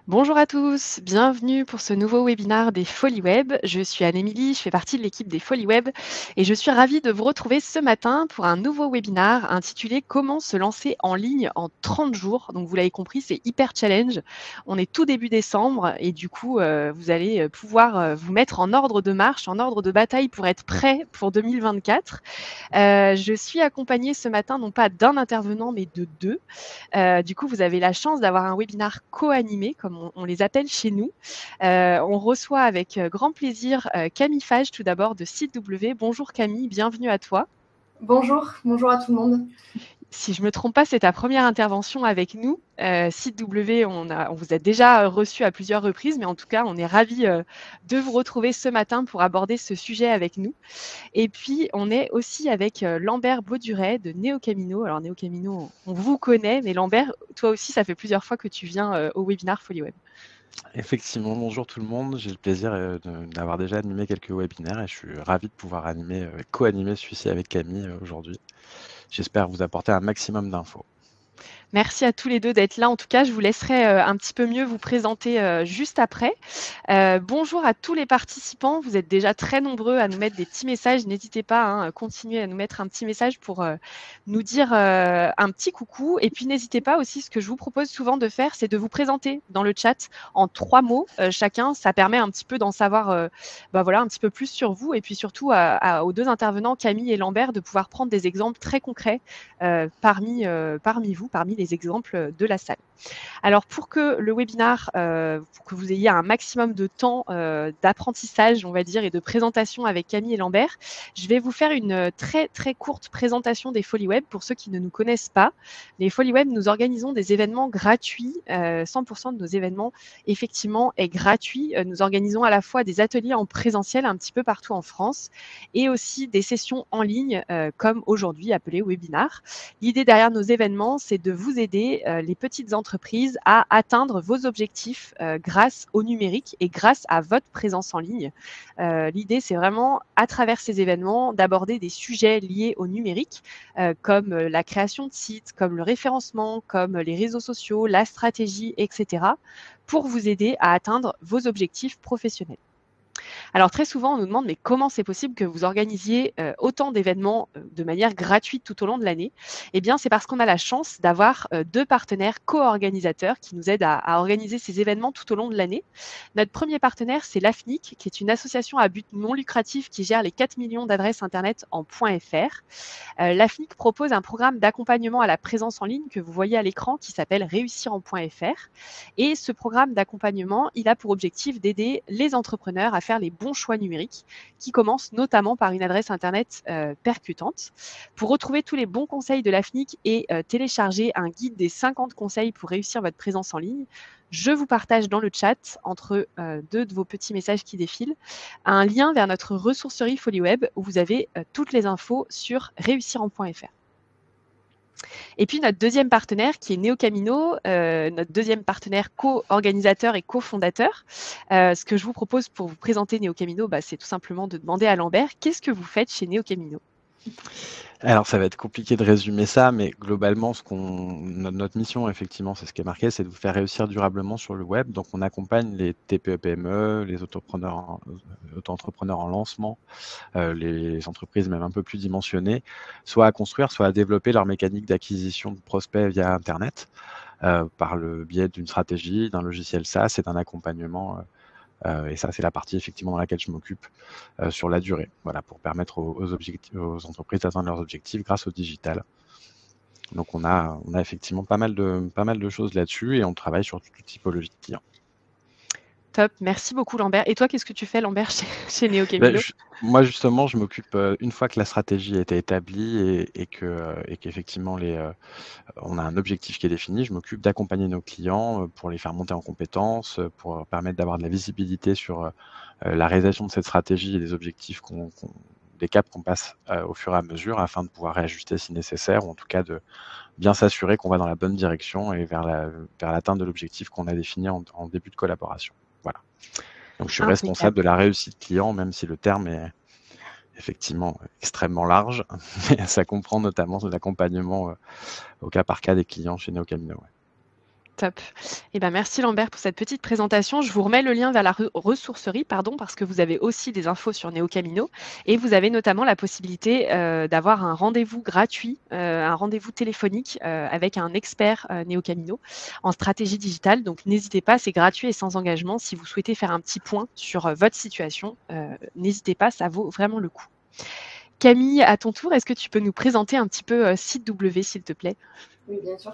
Bonjour à tous, bienvenue pour ce nouveau webinaire des Folies Web. Je suis Anne-Émilie, je fais partie de l'équipe des Folies Web et je suis ravie de vous retrouver ce matin pour un nouveau webinaire intitulé Comment se lancer en ligne en 30 jours. Donc vous l'avez compris, c'est hyper challenge. On est tout début décembre et du coup, vous allez pouvoir vous mettre en ordre de marche, en ordre de bataille pour être prêt pour 2024. Je suis accompagnée ce matin non pas d'un intervenant mais de deux. Du coup, vous avez la chance d'avoir un webinaire co-animé, comme on les appelle chez nous. On reçoit avec grand plaisir Camille Fage, tout d'abord de Site W. Bonjour Camille, bienvenue à toi. Bonjour, bonjour à tout le monde. Si je ne me trompe pas, c'est ta première intervention avec nous. Site W, on vous a déjà reçu à plusieurs reprises, mais en tout cas, on est ravis de vous retrouver ce matin pour aborder ce sujet avec nous. Et puis, on est aussi avec Lambert Bauduret de Neo Camino. Alors, Neo Camino, on vous connaît, mais Lambert, toi aussi, ça fait plusieurs fois que tu viens au webinaire Folie Web. Effectivement, bonjour tout le monde. J'ai le plaisir d'avoir déjà animé quelques webinaires et je suis ravi de pouvoir co-animer celui-ci avec Camille aujourd'hui. J'espère vous apporter un maximum d'infos. Merci à tous les deux d'être là. En tout cas, je vous laisserai un petit peu mieux vous présenter juste après. Bonjour à tous les participants. Vous êtes déjà très nombreux à nous mettre des petits messages. N'hésitez pas à continuer à nous mettre un petit message pour nous dire un petit coucou. Et puis, n'hésitez pas aussi, ce que je vous propose souvent de faire, c'est de vous présenter dans le chat en 3 mots chacun. Ça permet un petit peu d'en savoir voilà, un petit peu plus sur vous. Et puis surtout aux deux intervenants, Camille et Lambert, de pouvoir prendre des exemples très concrets parmi vous, parmi les exemples de la salle. Alors pour que le webinaire, pour que vous ayez un maximum de temps d'apprentissage, on va dire, et de présentation avec Camille et Lambert, je vais vous faire une très très courte présentation des Folies Web pour ceux qui ne nous connaissent pas. Les Folies Web, nous organisons des événements gratuits. 100% de nos événements, effectivement, est gratuit. Nous organisons à la fois des ateliers en présentiel un petit peu partout en France et aussi des sessions en ligne comme aujourd'hui appelées webinaires. L'idée derrière nos événements, c'est de vous aider, les petites entreprises, à atteindre vos objectifs grâce au numérique et grâce à votre présence en ligne. L'idée, c'est vraiment, à travers ces événements, d'aborder des sujets liés au numérique, comme la création de sites, comme le référencement, comme les réseaux sociaux, la stratégie, etc., pour vous aider à atteindre vos objectifs professionnels. Alors très souvent, on nous demande mais comment c'est possible que vous organisiez autant d'événements de manière gratuite tout au long de l'année? Eh bien, c'est parce qu'on a la chance d'avoir deux partenaires co-organisateurs qui nous aident à organiser ces événements tout au long de l'année. Notre premier partenaire, c'est l'AFNIC, qui est une association à but non lucratif qui gère les 4 millions d'adresses Internet en .fr. L'AFNIC propose un programme d'accompagnement à la présence en ligne que vous voyez à l'écran qui s'appelle Réussir en .fr. Et ce programme d'accompagnement, il a pour objectif d'aider les entrepreneurs à faire les bons choix numériques qui commencent notamment par une adresse Internet percutante. Pour retrouver tous les bons conseils de l'AFNIC et télécharger un guide des 50 conseils pour réussir votre présence en ligne, je vous partage dans le chat, entre deux de vos petits messages qui défilent, un lien vers notre ressourcerie Folie Web où vous avez toutes les infos sur réussiren.fr. Et puis notre deuxième partenaire qui est Neo Camino, notre deuxième partenaire co-organisateur et co-fondateur. Ce que je vous propose pour vous présenter Neo Camino, c'est tout simplement de demander à Lambert, qu'est-ce que vous faites chez Neo Camino? Alors ça va être compliqué de résumer ça, mais globalement, notre mission, effectivement, c'est ce qui est marqué, c'est de vous faire réussir durablement sur le web. Donc on accompagne les TPE-PME, les auto-entrepreneurs en lancement, les entreprises même un peu plus dimensionnées, soit à construire, soit à développer leur mécanique d'acquisition de prospects via Internet, par le biais d'une stratégie, d'un logiciel SaaS et d'un accompagnement. Et ça, c'est la partie effectivement dans laquelle je m'occupe sur la durée, voilà, pour permettre aux entreprises d'atteindre leurs objectifs grâce au digital. Donc on a effectivement pas mal de choses là-dessus et on travaille sur toute typologie de clients. Top, merci beaucoup Lambert. Et toi, qu'est-ce que tu fais Lambert chez Neo Ben, Camino? moi justement, je m'occupe une fois que la stratégie a été établie et qu'effectivement on a un objectif qui est défini, je m'occupe d'accompagner nos clients pour les faire monter en compétences, pour leur permettre d'avoir de la visibilité sur la réalisation de cette stratégie et des objectifs des caps qu'on passe au fur et à mesure afin de pouvoir réajuster si nécessaire, ou en tout cas de bien s'assurer qu'on va dans la bonne direction et vers l'atteinte de l'objectif qu'on a défini en début de collaboration. Voilà. Donc je suis responsable Impeccable. de la réussite client, même si le terme est effectivement extrêmement large, mais ça comprend notamment l'accompagnement au cas par cas des clients chez Neo Camino. Ouais. Top. Eh ben, merci Lambert pour cette petite présentation. Je vous remets le lien vers la ressourcerie, pardon, parce que vous avez aussi des infos sur NeoCamino et vous avez notamment la possibilité d'avoir un rendez-vous gratuit, un rendez-vous téléphonique avec un expert NeoCamino en stratégie digitale. Donc n'hésitez pas, c'est gratuit et sans engagement. Si vous souhaitez faire un petit point sur votre situation, n'hésitez pas, ça vaut vraiment le coup. Camille, à ton tour, est-ce que tu peux nous présenter un petit peu SiteW, s'il te plaît? Oui, bien sûr.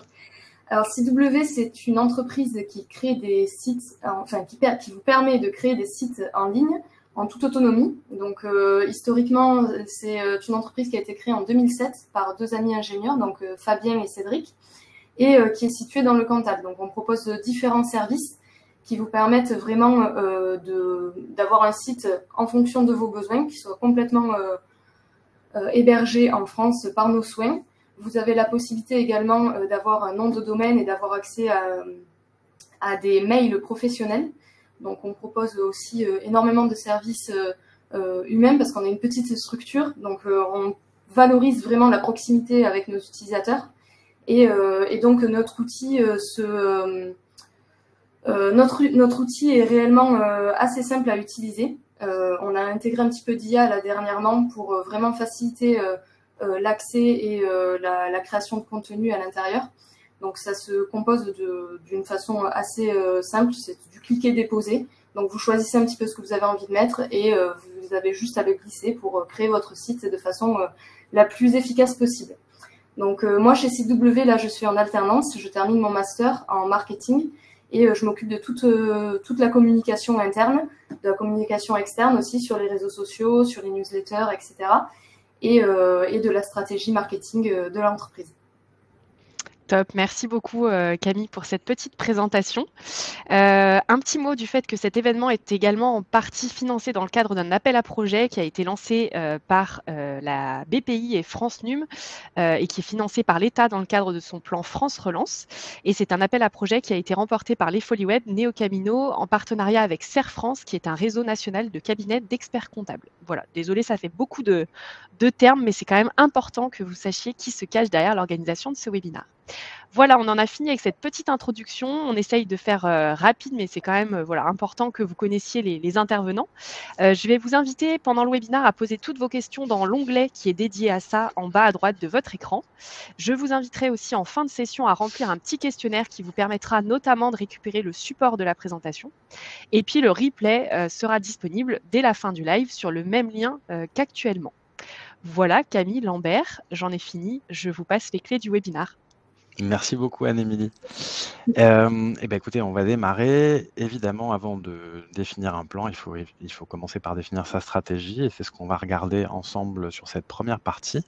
Alors, CW, c'est une entreprise qui crée des sites, enfin, qui vous permet de créer des sites en ligne en toute autonomie. Donc, historiquement, c'est une entreprise qui a été créée en 2007 par deux amis ingénieurs, donc Fabien et Cédric, et qui est située dans le Cantal. Donc, on propose différents services qui vous permettent vraiment d'avoir un site en fonction de vos besoins, qui soit complètement hébergé en France par nos soins. Vous avez la possibilité également d'avoir un nom de domaine et d'avoir accès à des mails professionnels. Donc, on propose aussi énormément de services humains parce qu'on a une petite structure. Donc, on valorise vraiment la proximité avec nos utilisateurs. Et donc, notre outil, notre outil est réellement assez simple à utiliser. On a intégré un petit peu d'IA là dernièrement pour vraiment faciliter l'accès et la création de contenu à l'intérieur. Donc ça se compose d'une façon assez simple, c'est du cliquer-déposer. Donc vous choisissez un petit peu ce que vous avez envie de mettre et vous avez juste à le glisser pour créer votre site de façon la plus efficace possible. Donc moi chez CW, là je suis en alternance, je termine mon master en marketing et je m'occupe de toute la communication interne, de la communication externe aussi sur les réseaux sociaux, sur les newsletters, etc. Et de la stratégie marketing de l'entreprise. Top, merci beaucoup Camille pour cette petite présentation. Un petit mot du fait que cet événement est également en partie financé dans le cadre d'un appel à projet qui a été lancé par la BPI et France Num et qui est financé par l'État dans le cadre de son plan France Relance. Et c'est un appel à projet qui a été remporté par les Folies Web NeoCamino en partenariat avec Serre France, qui est un réseau national de cabinets d'experts comptables. Voilà, désolé, ça fait beaucoup de termes, mais c'est quand même important que vous sachiez qui se cache derrière l'organisation de ce webinaire. Voilà, on en a fini avec cette petite introduction. On essaye de faire rapide, mais c'est quand même voilà, important que vous connaissiez les intervenants. Je vais vous inviter pendant le webinaire à poser toutes vos questions dans l'onglet qui est dédié à ça en bas à droite de votre écran. Je vous inviterai aussi en fin de session à remplir un petit questionnaire qui vous permettra notamment de récupérer le support de la présentation. Et puis le replay sera disponible dès la fin du live sur le même lien qu'actuellement. Voilà, Camille, Lambert, j'en ai fini. Je vous passe les clés du webinaire. Merci beaucoup Anne-Émilie. Eh ben, écoutez, on va démarrer. Évidemment, avant de définir un plan, il faut commencer par définir sa stratégie et c'est ce qu'on va regarder ensemble sur cette première partie.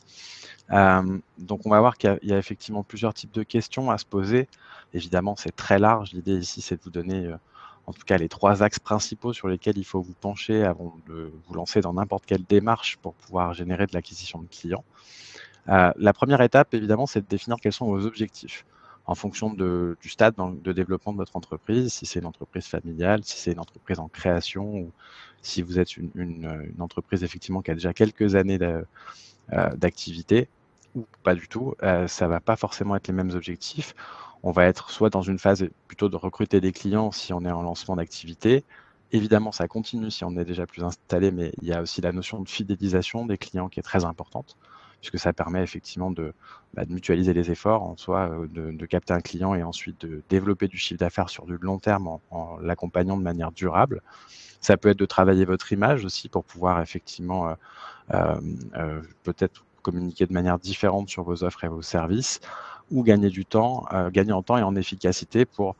Donc, on va voir qu'il y a effectivement plusieurs types de questions à se poser. Évidemment, c'est très large. L'idée ici, c'est de vous donner en tout cas les 3 axes principaux sur lesquels il faut vous pencher avant de vous lancer dans n'importe quelle démarche pour pouvoir générer de l'acquisition de clients. La première étape, évidemment, c'est de définir quels sont vos objectifs en fonction du stade de développement de votre entreprise, si c'est une entreprise familiale, si c'est une entreprise en création, ou si vous êtes une entreprise effectivement qui a déjà quelques années d'activité, ou pas du tout, ça ne va pas forcément être les mêmes objectifs. On va être soit dans une phase plutôt de recruter des clients si on est en lancement d'activité. Évidemment, ça continue si on est déjà plus installé, mais il y a aussi la notion de fidélisation des clients qui est très importante, puisque ça permet effectivement de mutualiser les efforts en soi, de capter un client et ensuite de développer du chiffre d'affaires sur du long terme en l'accompagnant de manière durable. Ça peut être de travailler votre image aussi pour pouvoir effectivement peut-être communiquer de manière différente sur vos offres et vos services, ou gagner du temps, gagner en temps et en efficacité pour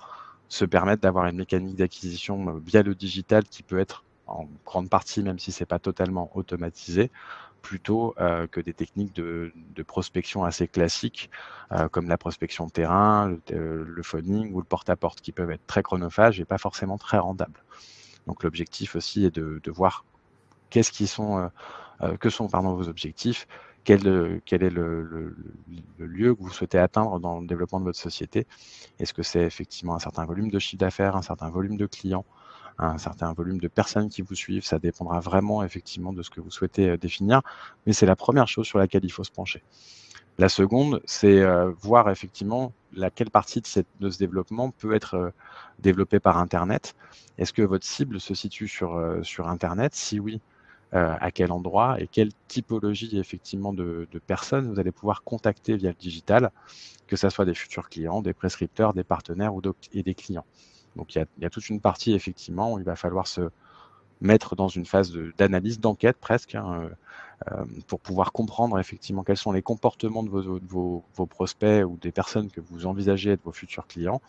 se permettre d'avoir une mécanique d'acquisition via le digital qui peut être en grande partie, même si ce n'est pas totalement automatisé, plutôt que des techniques de prospection assez classiques, comme la prospection de terrain, le phoning ou le porte-à-porte, qui peuvent être très chronophages et pas forcément très rendables. Donc l'objectif aussi est de voir que sont vos objectifs, quel est le lieu que vous souhaitez atteindre dans le développement de votre société. Est-ce que c'est effectivement un certain volume de chiffre d'affaires, un certain volume de clients, un certain volume de personnes qui vous suivent? Ça dépendra vraiment effectivement de ce que vous souhaitez définir, mais c'est la première chose sur laquelle il faut se pencher. La seconde, c'est voir effectivement quelle partie de ce développement peut être développée par Internet. Est-ce que votre cible se situe sur Internet? Si oui, à quel endroit et quelle typologie effectivement de personnes vous allez pouvoir contacter via le digital, que ce soit des futurs clients, des prescripteurs, des partenaires et des clients. Donc il y a toute une partie effectivement où il va falloir se mettre dans une phase d'analyse, d'enquête presque, hein, pour pouvoir comprendre effectivement quels sont les comportements de vos prospects ou des personnes que vous envisagez être vos futurs clients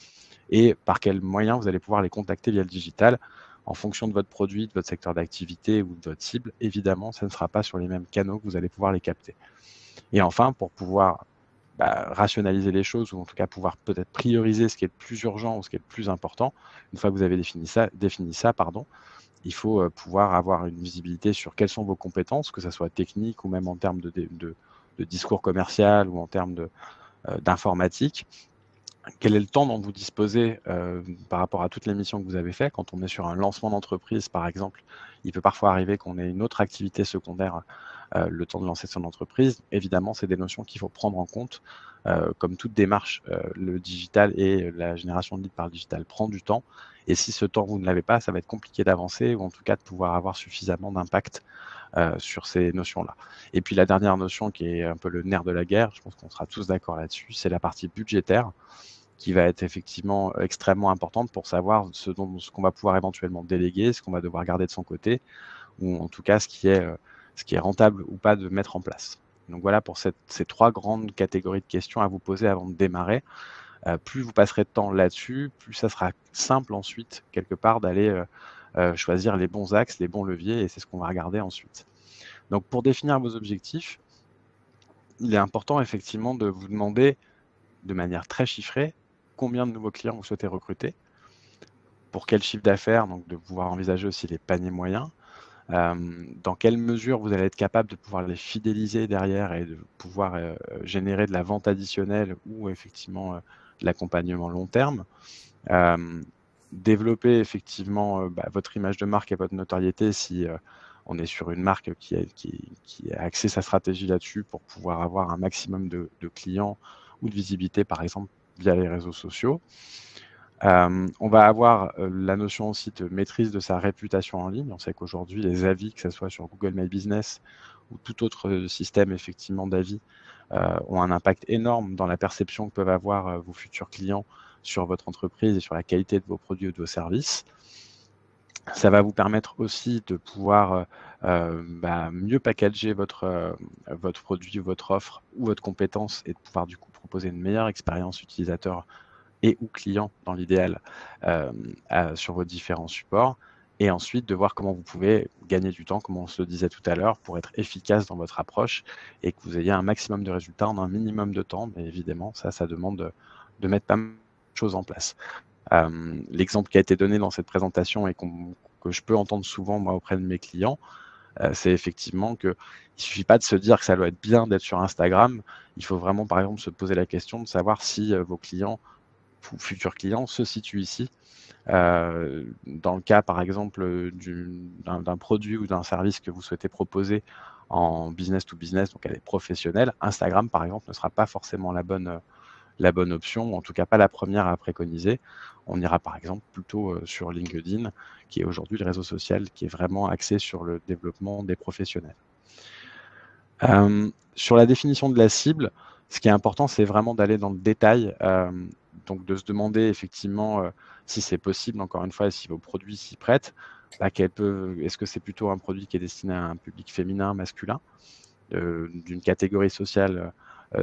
et par quels moyens vous allez pouvoir les contacter via le digital en fonction de votre produit, de votre secteur d'activité ou de votre cible. Évidemment, ça ne sera pas sur les mêmes canaux que vous allez pouvoir les capter. Et enfin, pour pouvoir rationaliser les choses ou en tout cas pouvoir peut-être prioriser ce qui est le plus urgent ou ce qui est le plus important, une fois que vous avez défini ça, il faut pouvoir avoir une visibilité sur quelles sont vos compétences, que ce soit technique ou même en termes de discours commercial ou en termes d'informatique. Quel est le temps dont vous disposez par rapport à toutes les missions que vous avez faites? Quand on est sur un lancement d'entreprise, par exemple, il peut parfois arriver qu'on ait une autre activité secondaire le temps de lancer son entreprise. Évidemment, c'est des notions qu'il faut prendre en compte. Comme toute démarche, le digital et la génération de leads par le digital prend du temps. Et si ce temps, vous ne l'avez pas, ça va être compliqué d'avancer ou en tout cas de pouvoir avoir suffisamment d'impact sur ces notions-là. Et puis la dernière notion qui est un peu le nerf de la guerre, je pense qu'on sera tous d'accord là-dessus, c'est la partie budgétaire qui va être effectivement extrêmement importante pour savoir ce qu'on va pouvoir éventuellement déléguer, ce qu'on va devoir garder de son côté, ou en tout cas ce qui est rentable ou pas de mettre en place. Donc voilà pour ces trois grandes catégories de questions à vous poser avant de démarrer. Plus vous passerez de temps là-dessus, plus ça sera simple ensuite, quelque part, d'aller choisir les bons axes, les bons leviers, et c'est ce qu'on va regarder ensuite. Donc pour définir vos objectifs, il est important effectivement de vous demander de manière très chiffrée combien de nouveaux clients vous souhaitez recruter, pour quel chiffre d'affaires, donc de pouvoir envisager aussi les paniers moyens, dans quelle mesure vous allez être capable de pouvoir les fidéliser derrière et de pouvoir générer de la vente additionnelle ou effectivement de l'accompagnement long terme. Développer effectivement votre image de marque et votre notoriété si on est sur une marque qui a axé sa stratégie là-dessus pour pouvoir avoir un maximum de clients ou de visibilité, par exemple, via les réseaux sociaux. On va avoir la notion aussi de maîtrise de sa réputation en ligne. On sait qu'aujourd'hui, les avis, que ce soit sur Google My Business ou tout autre système effectivement d'avis, ont un impact énorme dans la perception que peuvent avoir vos futurs clients sur votre entreprise et sur la qualité de vos produits ou de vos services. Ça va vous permettre aussi de pouvoir mieux packager votre produit ou votre offre ou votre compétence et de pouvoir du coup proposer une meilleure expérience utilisateur et ou client dans l'idéal sur vos différents supports. Et ensuite, de voir comment vous pouvez gagner du temps, comme on se le disait tout à l'heure, pour être efficace dans votre approche et que vous ayez un maximum de résultats en un minimum de temps. Mais évidemment, ça demande de mettre pas mal de choses en place. L'exemple qui a été donné dans cette présentation et que je peux entendre souvent moi auprès de mes clients, c'est effectivement qu'il ne suffit pas de se dire que ça doit être bien d'être sur Instagram. Il faut vraiment, par exemple, se poser la question de savoir si vos clients ou futurs clients se situent ici. Dans le cas, par exemple, d'un produit ou d'un service que vous souhaitez proposer en business to business, donc elle est professionnelle, Instagram, par exemple, ne sera pas forcément la bonne option, ou en tout cas pas la première à préconiser. On ira par exemple plutôt sur LinkedIn, qui est aujourd'hui le réseau social qui est vraiment axé sur le développement des professionnels. Sur la définition de la cible, ce qui est important, c'est vraiment d'aller dans le détail, donc de se demander effectivement si c'est possible, encore une fois, si vos produits s'y prêtent. Est-ce que c'est plutôt un produit qui est destiné à un public féminin, masculin, d'une catégorie sociale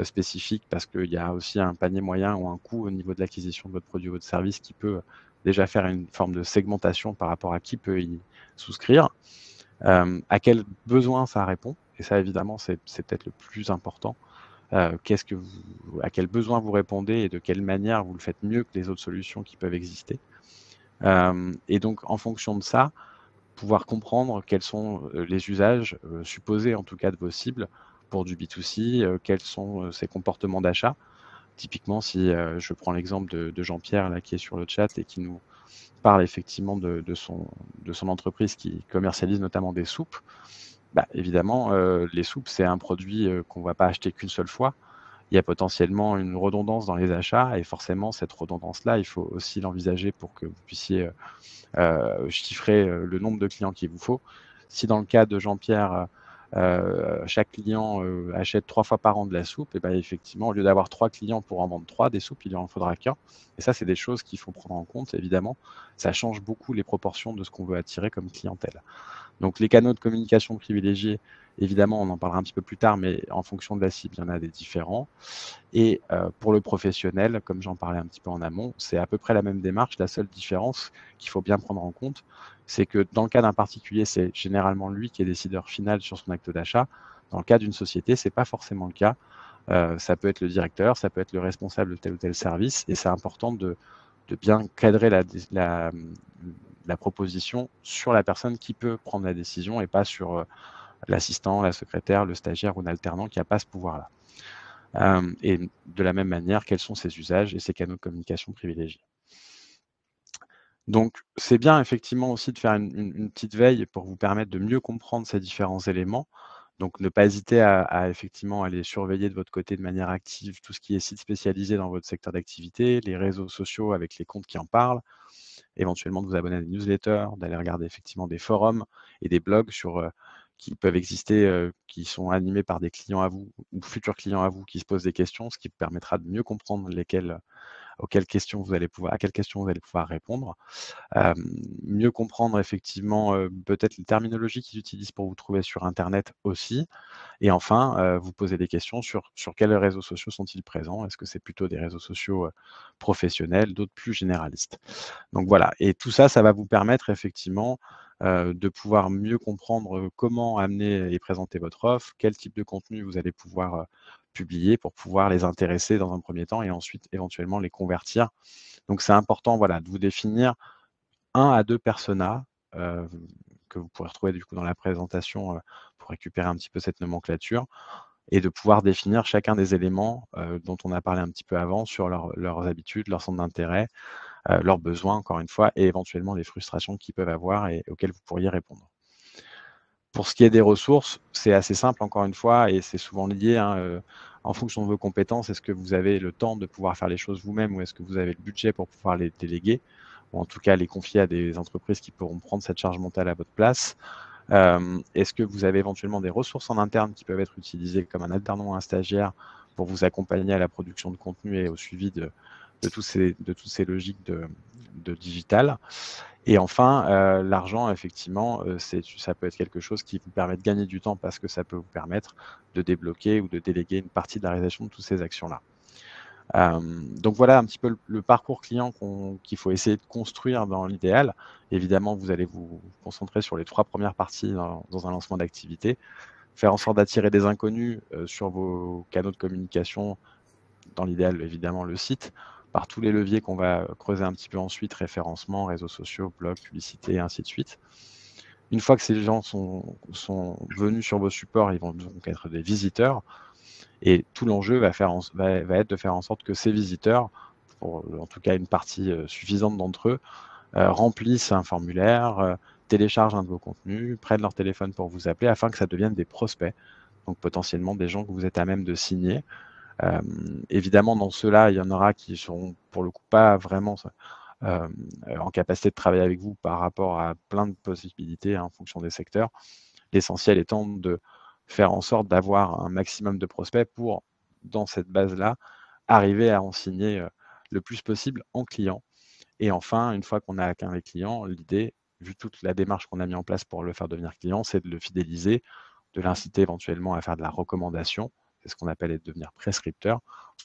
spécifique, parce qu'il y a aussi un panier moyen ou un coût au niveau de l'acquisition de votre produit ou votre service qui peut déjà faire une forme de segmentation par rapport à qui peut y souscrire. À quel besoin ça répond? Et ça, évidemment, c'est peut-être le plus important. À quel besoin vous répondez et de quelle manière vous le faites mieux que les autres solutions qui peuvent exister. Et donc, en fonction de ça, pouvoir comprendre quels sont les usages supposés, en tout cas, de vos cibles pour du B2C, quels sont ces comportements d'achat. Typiquement, si je prends l'exemple de Jean-Pierre là, qui est sur le chat et qui nous parle effectivement de son entreprise qui commercialise notamment des soupes, évidemment, les soupes, c'est un produit qu'on ne va pas acheter qu'une seule fois. il y a potentiellement une redondance dans les achats et forcément, cette redondance-là, il faut aussi l'envisager pour que vous puissiez chiffrer le nombre de clients qu'il vous faut. Si dans le cas de Jean-Pierre, chaque client achète 3 fois par an de la soupe, et ben effectivement, au lieu d'avoir 3 clients pour en vendre 3 des soupes, il en faudra qu'un. Et ça, c'est des choses qu'il faut prendre en compte, évidemment. Ça change beaucoup les proportions de ce qu'on veut attirer comme clientèle. Donc, les canaux de communication privilégiés, évidemment, on en parlera un petit peu plus tard, mais en fonction de la cible, il y en a des différents. Et pour le professionnel, comme j'en parlais un petit peu en amont, c'est à peu près la même démarche. La seule différence qu'il faut bien prendre en compte, c'est que dans le cas d'un particulier, c'est généralement lui qui est décideur final sur son acte d'achat. Dans le cas d'une société, ce n'est pas forcément le cas. Ça peut être le directeur, ça peut être le responsable de tel ou tel service, et c'est important de bien cadrer la proposition sur la personne qui peut prendre la décision et pas sur l'assistant, la secrétaire, le stagiaire ou l'alternant qui n'a pas ce pouvoir-là. Et de la même manière, quels sont ses usages et ses canaux de communication privilégiés. Donc, c'est bien effectivement aussi de faire une petite veille pour vous permettre de mieux comprendre ces différents éléments. Donc, ne pas hésiter à effectivement aller surveiller de votre côté de manière active tout ce qui est site spécialisé dans votre secteur d'activité, les réseaux sociaux avec les comptes qui en parlent, éventuellement de vous abonner à des newsletters, d'aller regarder effectivement des forums et des blogs qui peuvent exister, qui sont animés par des clients à vous ou futurs clients à vous qui se posent des questions, ce qui vous permettra de mieux comprendre à quelles questions vous allez pouvoir répondre. Mieux comprendre effectivement peut-être les terminologies qu'ils utilisent pour vous trouver sur Internet aussi. Et enfin, vous poser des questions sur quels réseaux sociaux sont-ils présents? Est-ce que c'est plutôt des réseaux sociaux professionnels, d'autres plus généralistes? Donc voilà, et tout ça, ça va vous permettre effectivement de pouvoir mieux comprendre comment amener et présenter votre offre, quel type de contenu vous allez pouvoir publier pour pouvoir les intéresser dans un premier temps et ensuite éventuellement les convertir. Donc c'est important voilà, de vous définir 1 à 2 personas que vous pourrez retrouver du coup dans la présentation pour récupérer un petit peu cette nomenclature et de pouvoir définir chacun des éléments dont on a parlé un petit peu avant sur leurs habitudes, leurs centres d'intérêt, leurs besoins encore une fois et éventuellement les frustrations qu'ils peuvent avoir et auxquelles vous pourriez répondre. Pour ce qui est des ressources, c'est assez simple encore une fois et c'est souvent lié en fonction de vos compétences. Est-ce que vous avez le temps de pouvoir faire les choses vous-même ou est-ce que vous avez le budget pour pouvoir les déléguer ou en tout cas les confier à des entreprises qui pourront prendre cette charge mentale à votre place? Est-ce que vous avez éventuellement des ressources en interne qui peuvent être utilisées comme un alternant ou un stagiaire pour vous accompagner à la production de contenu et au suivi de toutes ces logiques de digital? Et enfin, l'argent, effectivement, ça peut être quelque chose qui vous permet de gagner du temps parce que ça peut vous permettre de débloquer ou de déléguer une partie de la réalisation de toutes ces actions-là. Donc voilà un petit peu le parcours client qu'il faut essayer de construire dans l'idéal. Évidemment, vous allez vous concentrer sur les 3 premières parties dans un lancement d'activité. Faire en sorte d'attirer des inconnus sur vos canaux de communication, dans l'idéal, évidemment, le site, par tous les leviers qu'on va creuser un petit peu ensuite, référencement, réseaux sociaux, blog, publicité, et ainsi de suite. Une fois que ces gens sont venus sur vos supports, ils vont donc être des visiteurs. Et tout l'enjeu va être de faire en sorte que ces visiteurs, pour en tout cas une partie suffisante d'entre eux, remplissent un formulaire, téléchargent un de vos contenus, prennent leur téléphone pour vous appeler afin que ça devienne des prospects, donc potentiellement des gens que vous êtes à même de signer. Évidemment, dans ceux-là, il y en aura qui seront pour le coup pas vraiment en capacité de travailler avec vous par rapport à plein de possibilités en fonction des secteurs. L'essentiel étant de faire en sorte d'avoir un maximum de prospects pour, dans cette base-là, arriver à en signer le plus possible en client. Et enfin, une fois qu'on a atteint les clients, l'idée, vu toute la démarche qu'on a mis en place pour le faire devenir client, c'est de le fidéliser, de l'inciter éventuellement à faire de la recommandation, c'est ce qu'on appelle devenir prescripteur,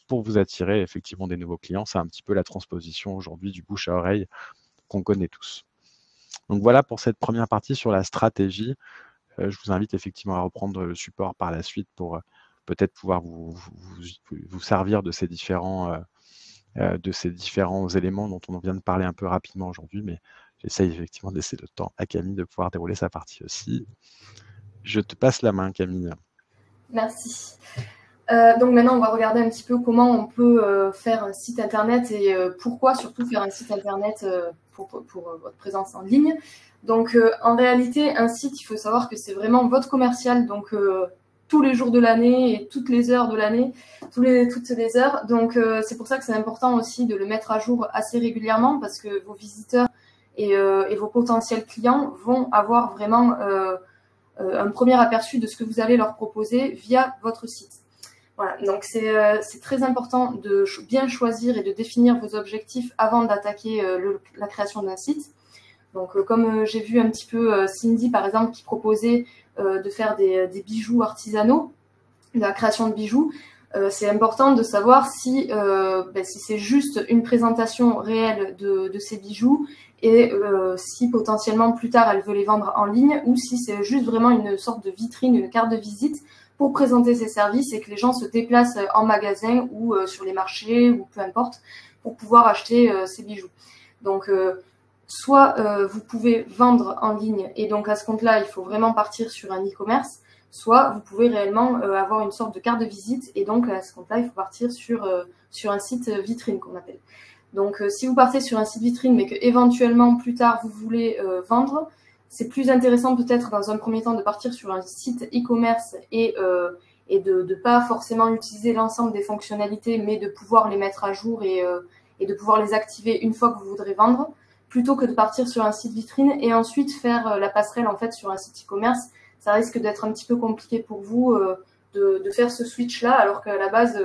pour vous attirer effectivement des nouveaux clients. C'est un petit peu la transposition aujourd'hui du bouche à oreille qu'on connaît tous. Donc voilà pour cette première partie sur la stratégie. Je vous invite effectivement à reprendre le support par la suite pour peut-être pouvoir vous servir de ces différents éléments dont on vient de parler un peu rapidement aujourd'hui, mais j'essaye effectivement de laisser le temps à Camille de pouvoir dérouler sa partie aussi. Je te passe la main, Camille. Merci. Donc maintenant, on va regarder un petit peu comment on peut faire un site internet et pourquoi surtout faire un site internet pour votre présence en ligne. Donc en réalité, un site, il faut savoir que c'est vraiment votre commercial. Donc tous les jours de l'année et toutes les heures de l'année, toutes les heures. Donc, c'est pour ça que c'est important aussi de le mettre à jour assez régulièrement parce que vos visiteurs et vos potentiels clients vont avoir vraiment un premier aperçu de ce que vous allez leur proposer via votre site. Voilà, donc c'est très important de bien choisir et de définir vos objectifs avant d'attaquer la création d'un site. Donc, comme j'ai vu un petit peu Cindy, par exemple, qui proposait de faire des bijoux artisanaux, de la création de bijoux, c'est important de savoir si c'est juste une présentation réelle de ces bijoux et si potentiellement plus tard elle veut les vendre en ligne ou si c'est juste vraiment une sorte de vitrine, une carte de visite pour présenter ses services et que les gens se déplacent en magasin ou sur les marchés ou peu importe pour pouvoir acheter ces bijoux. Donc, soit vous pouvez vendre en ligne et donc à ce compte-là, il faut vraiment partir sur un e-commerce, soit vous pouvez réellement avoir une sorte de carte de visite et donc à ce compte-là, il faut partir sur un site vitrine qu'on appelle. Donc si vous partez sur un site vitrine mais que éventuellement plus tard vous voulez vendre, c'est plus intéressant peut-être dans un premier temps de partir sur un site e-commerce et de ne pas forcément utiliser l'ensemble des fonctionnalités mais de pouvoir les mettre à jour et de pouvoir les activer une fois que vous voudrez vendre, plutôt que de partir sur un site vitrine et ensuite faire la passerelle en fait sur un site e-commerce. Ça risque d'être un petit peu compliqué pour vous de faire ce switch-là, alors qu'à la base,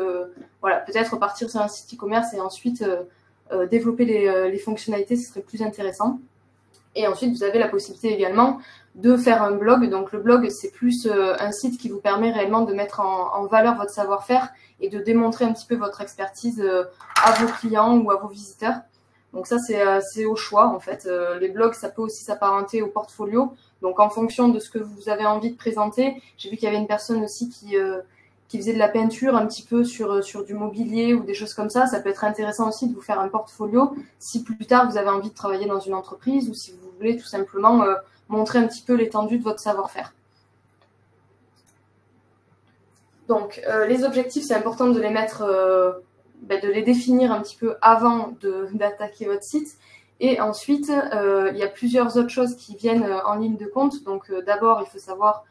voilà, peut-être partir sur un site e-commerce et ensuite développer les fonctionnalités, ce serait plus intéressant. Et ensuite, vous avez la possibilité également de faire un blog. Donc, le blog, c'est plus un site qui vous permet réellement de mettre en valeur votre savoir-faire et de démontrer un petit peu votre expertise à vos clients ou à vos visiteurs. Donc ça, c'est au choix, en fait. Les blogs, ça peut aussi s'apparenter au portfolio. Donc, en fonction de ce que vous avez envie de présenter, j'ai vu qu'il y avait une personne aussi qui faisait de la peinture un petit peu sur du mobilier ou des choses comme ça. Ça peut être intéressant aussi de vous faire un portfolio si plus tard, vous avez envie de travailler dans une entreprise ou si vous voulez tout simplement montrer un petit peu l'étendue de votre savoir-faire. Donc, les objectifs, c'est important de les mettre... de les définir un petit peu avant d'attaquer votre site. Et ensuite, il y a plusieurs autres choses qui viennent en ligne de compte. Donc, d'abord, il faut savoir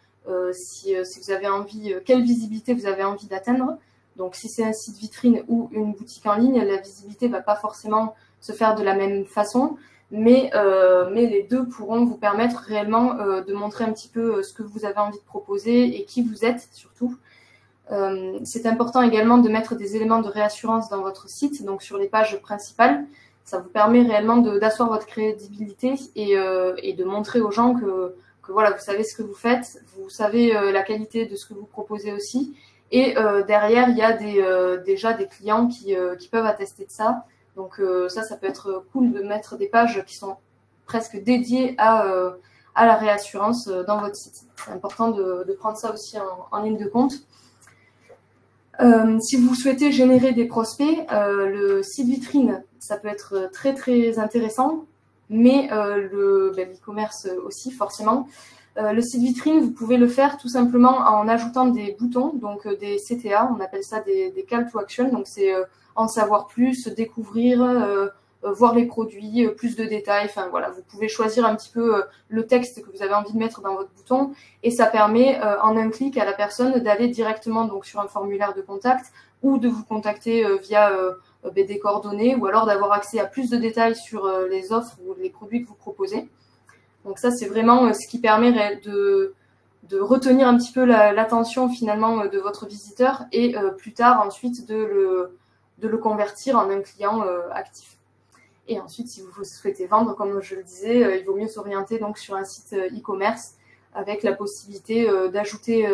si vous avez envie, quelle visibilité vous avez envie d'atteindre. Donc, si c'est un site vitrine ou une boutique en ligne, la visibilité ne va pas forcément se faire de la même façon. Mais les deux pourront vous permettre réellement de montrer un petit peu ce que vous avez envie de proposer et qui vous êtes surtout. C'est important également de mettre des éléments de réassurance dans votre site, donc sur les pages principales. Ça vous permet réellement d'asseoir votre crédibilité et de montrer aux gens que voilà, vous savez ce que vous faites, vous savez la qualité de ce que vous proposez aussi. Et derrière, il y a déjà des clients qui peuvent attester de ça. Donc ça peut être cool de mettre des pages qui sont presque dédiées à la réassurance dans votre site. C'est important de prendre ça aussi en ligne de compte. Si vous souhaitez générer des prospects, le site vitrine, ça peut être très très intéressant, mais l'e-commerce aussi forcément. Le site vitrine, vous pouvez le faire tout simplement en ajoutant des boutons, donc des CTA, on appelle ça des call to action, donc c'est en savoir plus, découvrir, voir les produits, plus de détails, enfin voilà, vous pouvez choisir un petit peu le texte que vous avez envie de mettre dans votre bouton et ça permet en un clic à la personne d'aller directement donc sur un formulaire de contact ou de vous contacter via des coordonnées ou alors d'avoir accès à plus de détails sur les offres ou les produits que vous proposez. Donc ça, c'est vraiment ce qui permet de retenir un petit peu l'attention finalement de votre visiteur et plus tard ensuite de le convertir en un client actif. Et ensuite, si vous souhaitez vendre, comme je le disais, il vaut mieux s'orienter donc sur un site e-commerce avec la possibilité d'ajouter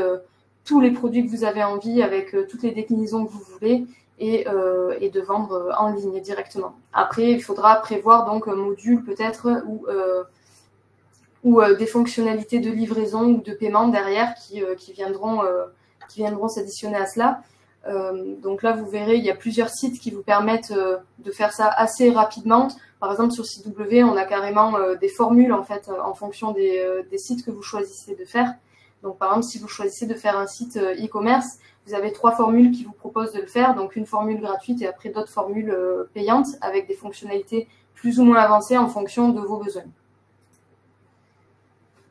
tous les produits que vous avez envie avec toutes les déclinaisons que vous voulez et de vendre en ligne directement. Après, il faudra prévoir donc un module peut-être ou des fonctionnalités de livraison ou de paiement derrière qui viendront s'additionner à cela. Donc là, vous verrez, il y a plusieurs sites qui vous permettent de faire ça assez rapidement. Par exemple, sur site W, on a carrément des formules en fait en fonction des sites que vous choisissez de faire. Donc par exemple, si vous choisissez de faire un site e-commerce, vous avez 3 formules qui vous proposent de le faire. Donc une formule gratuite et après d'autres formules payantes avec des fonctionnalités plus ou moins avancées en fonction de vos besoins.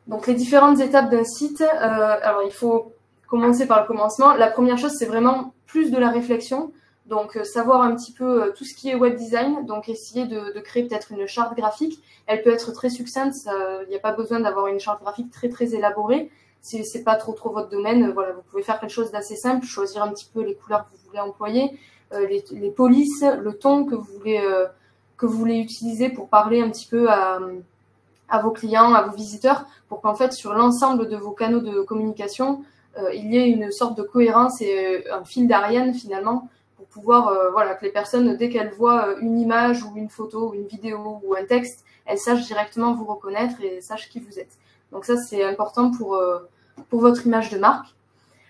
Donc les différentes étapes d'un site, alors il faut commencer par le commencement. La première chose, c'est vraiment plus de la réflexion. Donc, savoir un petit peu tout ce qui est web design. Donc, essayer de créer peut-être une charte graphique. Elle peut être très succincte. Il n'y a pas besoin d'avoir une charte graphique très, très élaborée. Si c'est pas trop votre domaine, voilà, vous pouvez faire quelque chose d'assez simple. Choisir un petit peu les couleurs que vous voulez employer, les polices, le ton que vous voulez utiliser pour parler un petit peu à vos clients, à vos visiteurs, pour qu'en fait, sur l'ensemble de vos canaux de communication, il y ait une sorte de cohérence et un fil d'Ariane, finalement, pour pouvoir, voilà, que les personnes, dès qu'elles voient une image ou une photo ou une vidéo ou un texte, elles sachent directement vous reconnaître et sachent qui vous êtes. Donc ça, c'est important pour votre image de marque.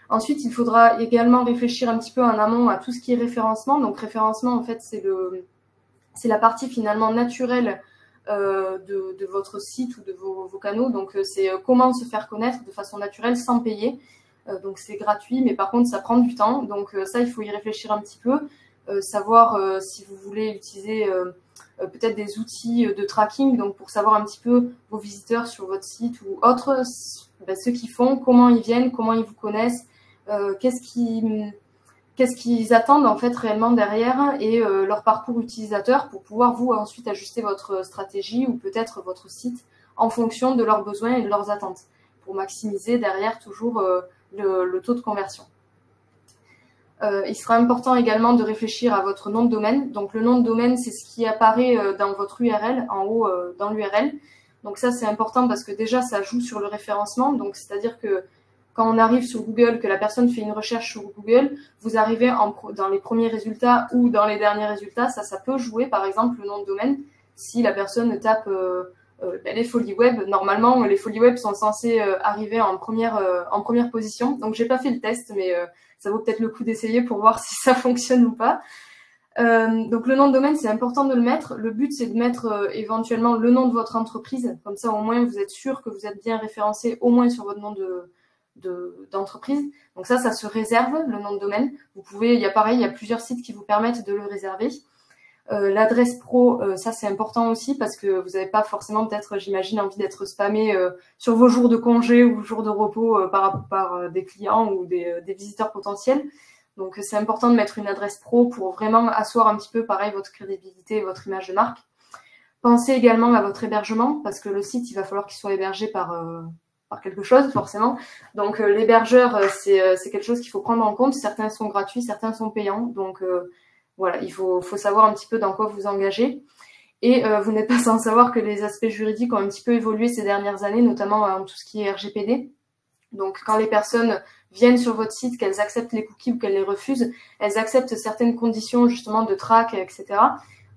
Ensuite, il faudra également réfléchir un petit peu en amont à tout ce qui est référencement. Donc, référencement, en fait, c'est la partie finalement naturelle de votre site ou de vos canaux. Donc, c'est comment se faire connaître de façon naturelle sans payer. Donc, c'est gratuit, mais par contre, ça prend du temps. Donc, ça, il faut y réfléchir un petit peu. Savoir si vous voulez utiliser peut-être des outils de tracking, donc pour savoir un petit peu vos visiteurs sur votre site ou autres, ceux qui font, comment ils viennent, comment ils vous connaissent, qu'est-ce qu'ils attendent en fait réellement derrière et leur parcours utilisateur pour pouvoir vous ensuite ajuster votre stratégie ou peut-être votre site en fonction de leurs besoins et de leurs attentes pour maximiser derrière toujours le taux de conversion. Il sera important également de réfléchir à votre nom de domaine. Donc le nom de domaine, c'est ce qui apparaît dans votre URL, en haut dans l'URL. Donc ça, c'est important parce que déjà, ça joue sur le référencement. Donc c'est-à-dire que quand on arrive sur Google, que la personne fait une recherche sur Google, vous arrivez dans les premiers résultats ou dans les derniers résultats. Ça peut jouer, par exemple, le nom de domaine. Si la personne tape les folies web, normalement, les folies web sont censées arriver en première position. Donc, j'ai pas fait le test, mais ça vaut peut-être le coup d'essayer pour voir si ça fonctionne ou pas. Donc, le nom de domaine, c'est important de le mettre. Le but, c'est de mettre éventuellement le nom de votre entreprise. Comme ça, au moins, vous êtes sûr que vous êtes bien référencé, au moins sur votre nom d'entreprise. Donc ça se réserve, le nom de domaine. Vous pouvez, il y a plusieurs sites qui vous permettent de le réserver. L'adresse pro, ça c'est important aussi parce que vous n'avez pas forcément peut-être, j'imagine, envie d'être spammé sur vos jours de congé ou jours de repos par des clients ou des visiteurs potentiels. Donc c'est important de mettre une adresse pro pour vraiment asseoir un petit peu, pareil, votre crédibilité et votre image de marque. Pensez également à votre hébergement parce que le site, il va falloir qu'il soit hébergé par quelque chose, forcément. Donc, l'hébergeur, c'est quelque chose qu'il faut prendre en compte. Certains sont gratuits, certains sont payants. Donc, voilà, il faut savoir un petit peu dans quoi vous engagez. Et vous n'êtes pas sans savoir que les aspects juridiques ont un petit peu évolué ces dernières années, notamment en tout ce qui est RGPD. Donc, quand les personnes viennent sur votre site, qu'elles acceptent les cookies ou qu'elles les refusent, elles acceptent certaines conditions, justement, de track, etc.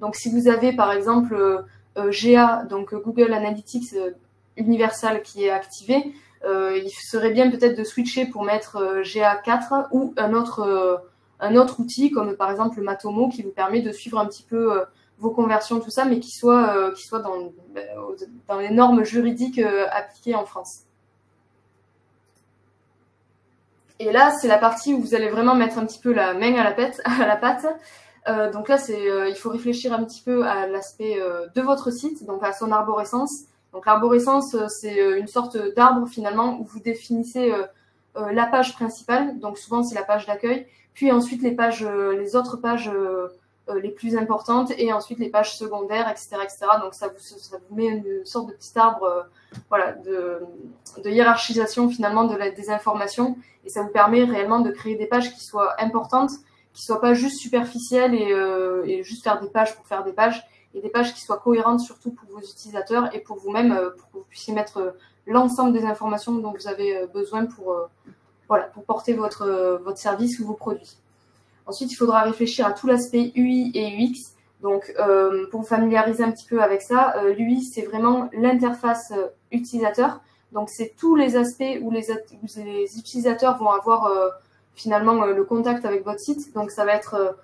Donc, si vous avez, par exemple, GA, donc Google Analytics Universal qui est activé, il serait bien peut-être de switcher pour mettre GA4 ou un autre outil comme par exemple Matomo qui vous permet de suivre un petit peu vos conversions, tout ça, mais qui soit dans les normes juridiques appliquées en France. Et là, c'est la partie où vous allez vraiment mettre un petit peu la main à la pâte. Donc là, il faut réfléchir un petit peu à l'aspect de votre site, donc à son arborescence. Donc l'arborescence, c'est une sorte d'arbre finalement où vous définissez la page principale, donc souvent c'est la page d'accueil, puis ensuite les autres pages les plus importantes et ensuite les pages secondaires, etc., etc. Donc ça vous met une sorte de petit arbre voilà, de hiérarchisation finalement des informations et ça vous permet réellement de créer des pages qui soient importantes, qui soient pas juste superficielles et juste faire des pages pour faire des pages, et des pages qui soient cohérentes surtout pour vos utilisateurs et pour vous-même, pour que vous puissiez mettre l'ensemble des informations dont vous avez besoin pour porter votre service ou vos produits. Ensuite, il faudra réfléchir à tout l'aspect UI et UX. Donc, pour vous familiariser un petit peu avec ça, l'UI, c'est vraiment l'interface utilisateur. Donc, c'est tous les aspects où les utilisateurs vont avoir finalement le contact avec votre site. Donc, ça va être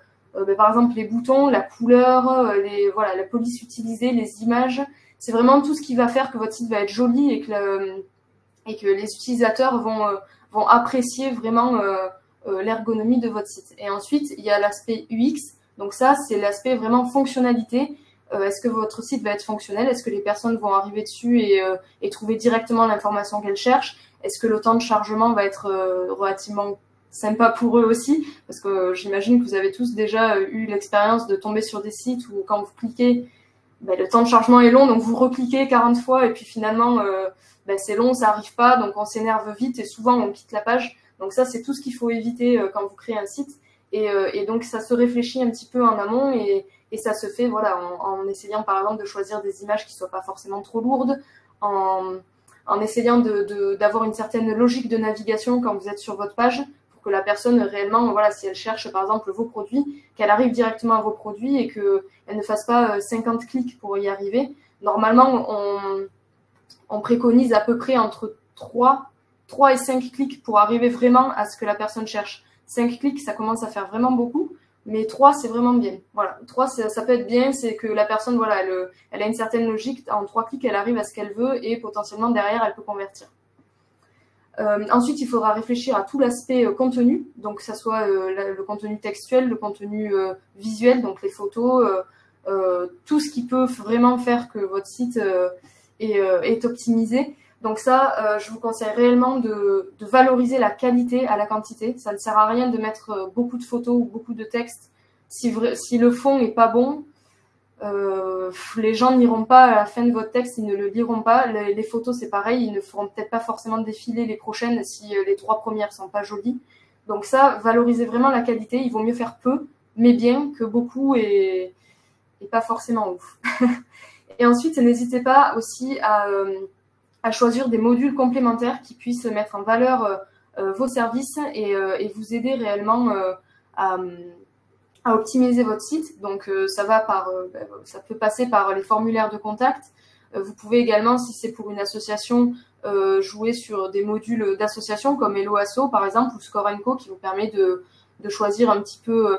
par exemple les boutons, la couleur, la police utilisée, les images. C'est vraiment tout ce qui va faire que votre site va être joli et que les utilisateurs vont apprécier vraiment l'ergonomie de votre site. Et ensuite, il y a l'aspect UX. Donc ça, c'est l'aspect vraiment fonctionnalité. Est-ce que votre site va être fonctionnel? Est-ce que les personnes vont arriver dessus et trouver directement l'information qu'elles cherchent? Est-ce que le temps de chargement va être relativement sympa pour eux aussi? Parce que j'imagine que vous avez tous déjà eu l'expérience de tomber sur des sites où quand vous cliquez, le temps de chargement est long, donc vous recliquez 40 fois et puis finalement c'est long, ça arrive pas, donc on s'énerve vite et souvent on quitte la page. Donc ça, c'est tout ce qu'il faut éviter quand vous créez un site. Et donc ça se réfléchit un petit peu en amont et ça se fait voilà, en essayant par exemple de choisir des images qui soient pas forcément trop lourdes, en essayant d'avoir une certaine logique de navigation quand vous êtes sur votre page, pour que la personne réellement, voilà, si elle cherche par exemple vos produits, qu'elle arrive directement à vos produits et qu'elle ne fasse pas 50 clics pour y arriver. Normalement, on préconise à peu près entre 3 et 5 clics pour arriver vraiment à ce que la personne cherche. 5 clics, ça commence à faire vraiment beaucoup, mais 3, c'est vraiment bien. Voilà, 3, ça peut être bien, c'est que la personne, voilà, elle a une certaine logique. En 3 clics, elle arrive à ce qu'elle veut et potentiellement derrière, elle peut convertir. Ensuite, il faudra réfléchir à tout l'aspect contenu, donc que ce soit le contenu textuel, le contenu visuel, donc les photos, tout ce qui peut vraiment faire que votre site est optimisé. Donc ça, je vous conseille réellement de valoriser la qualité à la quantité. Ça ne sert à rien de mettre beaucoup de photos ou beaucoup de textes. Si le fond n'est pas bon, les gens n'iront pas à la fin de votre texte, ils ne le liront pas. Les photos, c'est pareil, ils ne feront peut-être pas forcément défiler les prochaines si les 3 premières sont pas jolies. Donc ça, valorisez vraiment la qualité. Il vaut mieux faire peu, mais bien, que beaucoup et pas forcément ouf. Et ensuite, n'hésitez pas aussi à choisir des modules complémentaires qui puissent mettre en valeur vos services et vous aider réellement à optimiser votre site. Donc ça peut passer par les formulaires de contact. Vous pouvez également, si c'est pour une association, jouer sur des modules d'association comme Hello Asso par exemple ou Score & Co qui vous permet de choisir un petit peu,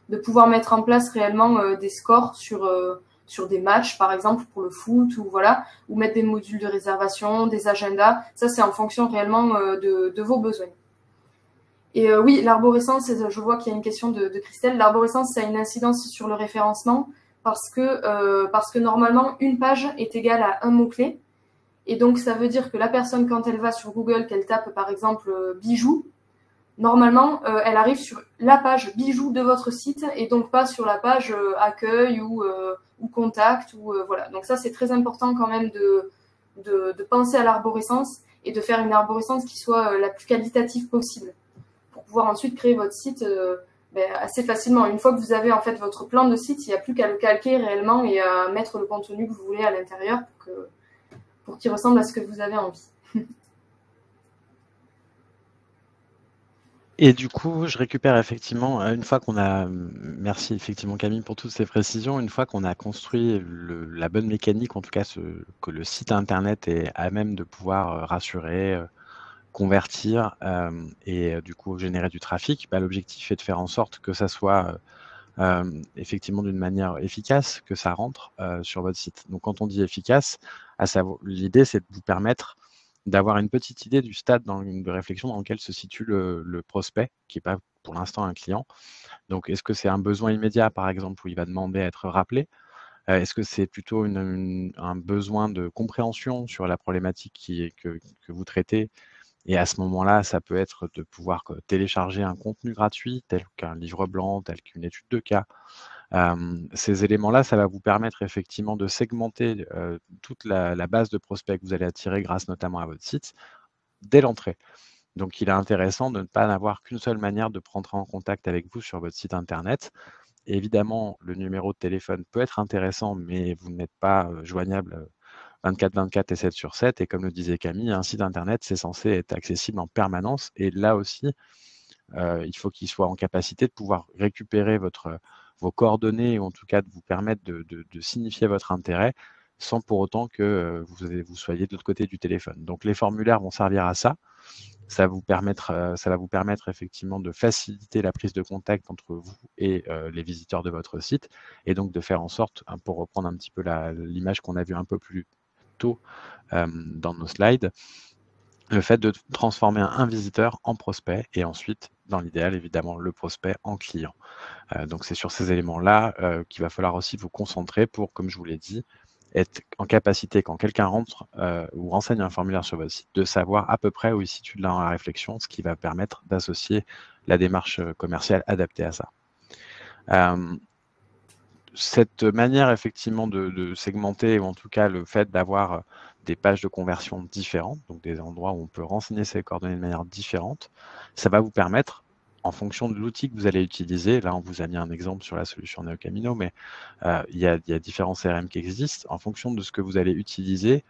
de pouvoir mettre en place réellement des scores sur des matchs, par exemple, pour le foot, ou mettre des modules de réservation, des agendas. Ça, c'est en fonction réellement de vos besoins. Et oui, l'arborescence, je vois qu'il y a une question de Christelle. L'arborescence, ça a une incidence sur le référencement parce que normalement, une page est égale à un mot-clé. Et donc, ça veut dire que la personne, quand elle va sur Google, qu'elle tape, par exemple, bijoux, normalement, elle arrive sur la page bijoux de votre site et donc pas sur la page accueil ou contact. Voilà. Donc ça, c'est très important quand même de penser à l'arborescence et de faire une arborescence qui soit la plus qualitative possible pour pouvoir ensuite créer votre site assez facilement. Une fois que vous avez en fait votre plan de site, il n'y a plus qu'à le calquer réellement et à mettre le contenu que vous voulez à l'intérieur pour qu'il ressemble à ce que vous avez envie. Et du coup, je récupère effectivement, une fois qu'on a, merci effectivement Camille pour toutes ces précisions, une fois qu'on a construit la bonne mécanique, en tout cas que le site internet est à même de pouvoir rassurer, convertir et du coup générer du trafic, l'objectif est de faire en sorte que ça soit effectivement d'une manière efficace, que ça rentre sur votre site. Donc quand on dit efficace, l'idée c'est de vous permettre d'avoir une petite idée du stade de réflexion dans lequel se situe le prospect, qui n'est pas pour l'instant un client. Donc, est-ce que c'est un besoin immédiat, par exemple, où il va demander à être rappelé? Est-ce que c'est plutôt un besoin de compréhension sur la problématique que vous traitez? Et à ce moment-là, ça peut être de pouvoir télécharger un contenu gratuit, tel qu'un livre blanc, tel qu'une étude de cas. Ces éléments-là, ça va vous permettre effectivement de segmenter toute la base de prospects que vous allez attirer grâce notamment à votre site dès l'entrée. Donc, il est intéressant de ne pas n'avoir qu'une seule manière de prendre en contact avec vous sur votre site internet. Évidemment, le numéro de téléphone peut être intéressant, mais vous n'êtes pas joignable 24/24 et 7/7. Et comme le disait Camille, un site internet, c'est censé être accessible en permanence. Et là aussi, il faut qu'il soit en capacité de pouvoir récupérer vos coordonnées, ou en tout cas de vous permettre de signifier votre intérêt sans pour autant que vous soyez de l'autre côté du téléphone. Donc les formulaires vont servir à ça. Ça va vous permettre effectivement de faciliter la prise de contact entre vous et les visiteurs de votre site, et donc de faire en sorte, pour reprendre un petit peu l'image qu'on a vue un peu plus tôt dans nos slides, le fait de transformer un visiteur en prospect et ensuite, dans l'idéal, évidemment, le prospect en client. Donc, c'est sur ces éléments-là qu'il va falloir aussi vous concentrer pour, comme je vous l'ai dit, être en capacité, quand quelqu'un rentre ou renseigne un formulaire sur votre site, de savoir à peu près où il se situe dans la réflexion, ce qui va permettre d'associer la démarche commerciale adaptée à ça. Cette manière effectivement de segmenter, ou en tout cas le fait d'avoir des pages de conversion différentes, donc des endroits où on peut renseigner ses coordonnées de manière différente, ça va vous permettre, en fonction de l'outil que vous allez utiliser, là on vous a mis un exemple sur la solution NeoCamino, mais il y a différents CRM qui existent, en fonction de ce que vous allez utiliser,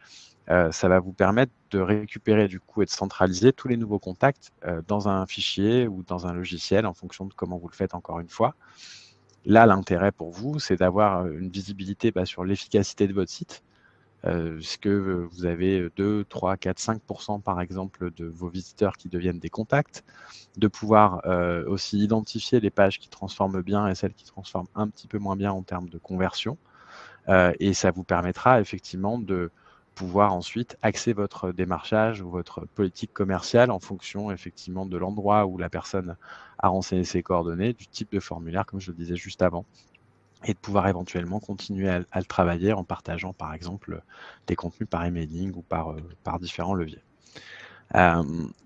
ça va vous permettre de récupérer du coup et de centraliser tous les nouveaux contacts dans un fichier ou dans un logiciel, en fonction de comment vous le faites encore une fois. Là, l'intérêt pour vous, c'est d'avoir une visibilité sur l'efficacité de votre site. Est-ce que vous avez 2, 3, 4, 5% par exemple de vos visiteurs qui deviennent des contacts, de pouvoir aussi identifier les pages qui transforment bien et celles qui transforment un petit peu moins bien en termes de conversion. Et ça vous permettra effectivement de pouvoir ensuite axer votre démarchage ou votre politique commerciale en fonction effectivement de l'endroit où la personne a renseigné ses coordonnées, du type de formulaire, comme je le disais juste avant, et de pouvoir éventuellement continuer à le travailler en partageant par exemple des contenus par emailing ou par différents leviers.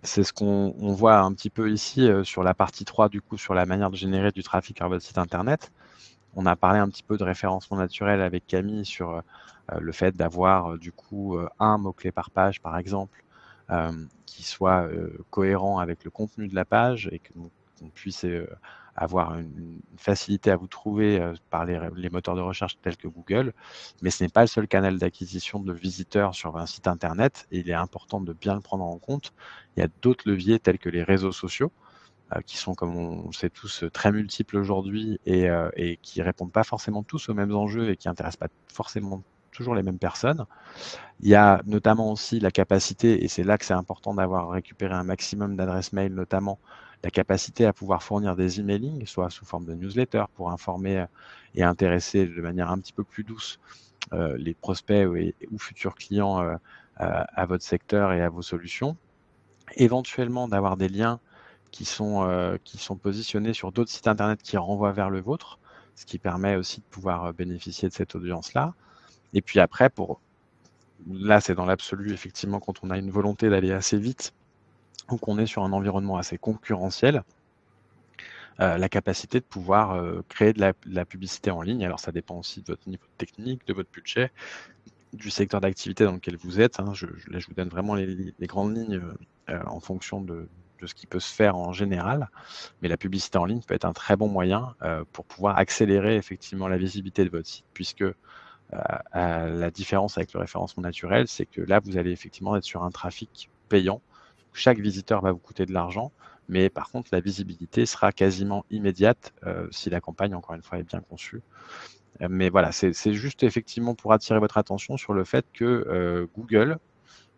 C'est ce qu'on voit un petit peu ici sur la partie 3, du coup, sur la manière de générer du trafic vers votre site internet. On a parlé un petit peu de référencement naturel avec Camille sur le fait d'avoir du coup un mot-clé par page, par exemple, qui soit cohérent avec le contenu de la page et qu'on puisse avoir une facilité à vous trouver par les moteurs de recherche tels que Google. Mais ce n'est pas le seul canal d'acquisition de visiteurs sur un site internet et il est important de bien le prendre en compte. Il y a d'autres leviers tels que les réseaux sociaux, qui sont, comme on le sait tous, très multiples aujourd'hui et qui répondent pas forcément tous aux mêmes enjeux et qui intéressent pas forcément toujours les mêmes personnes. Il y a notamment aussi la capacité, et c'est là que c'est important d'avoir récupéré un maximum d'adresses mail, notamment la capacité à pouvoir fournir des emailing, soit sous forme de newsletter pour informer et intéresser de manière un petit peu plus douce les prospects ou futurs clients à votre secteur et à vos solutions. Éventuellement d'avoir des liens qui sont positionnés sur d'autres sites internet qui renvoient vers le vôtre, ce qui permet aussi de pouvoir bénéficier de cette audience-là. Et puis après, là c'est dans l'absolu, effectivement, quand on a une volonté d'aller assez vite ou qu'on est sur un environnement assez concurrentiel, la capacité de pouvoir créer de la publicité en ligne. Alors ça dépend aussi de votre niveau technique, de votre budget, du secteur d'activité dans lequel vous êtes. Là, je vous donne vraiment les grandes lignes en fonction de ce qui peut se faire en général. Mais la publicité en ligne peut être un très bon moyen pour pouvoir accélérer effectivement la visibilité de votre site, puisque la différence avec le référencement naturel, c'est que là, vous allez effectivement être sur un trafic payant. Chaque visiteur va vous coûter de l'argent, mais par contre, la visibilité sera quasiment immédiate si la campagne, encore une fois, est bien conçue. Mais voilà, c'est juste effectivement pour attirer votre attention sur le fait que Google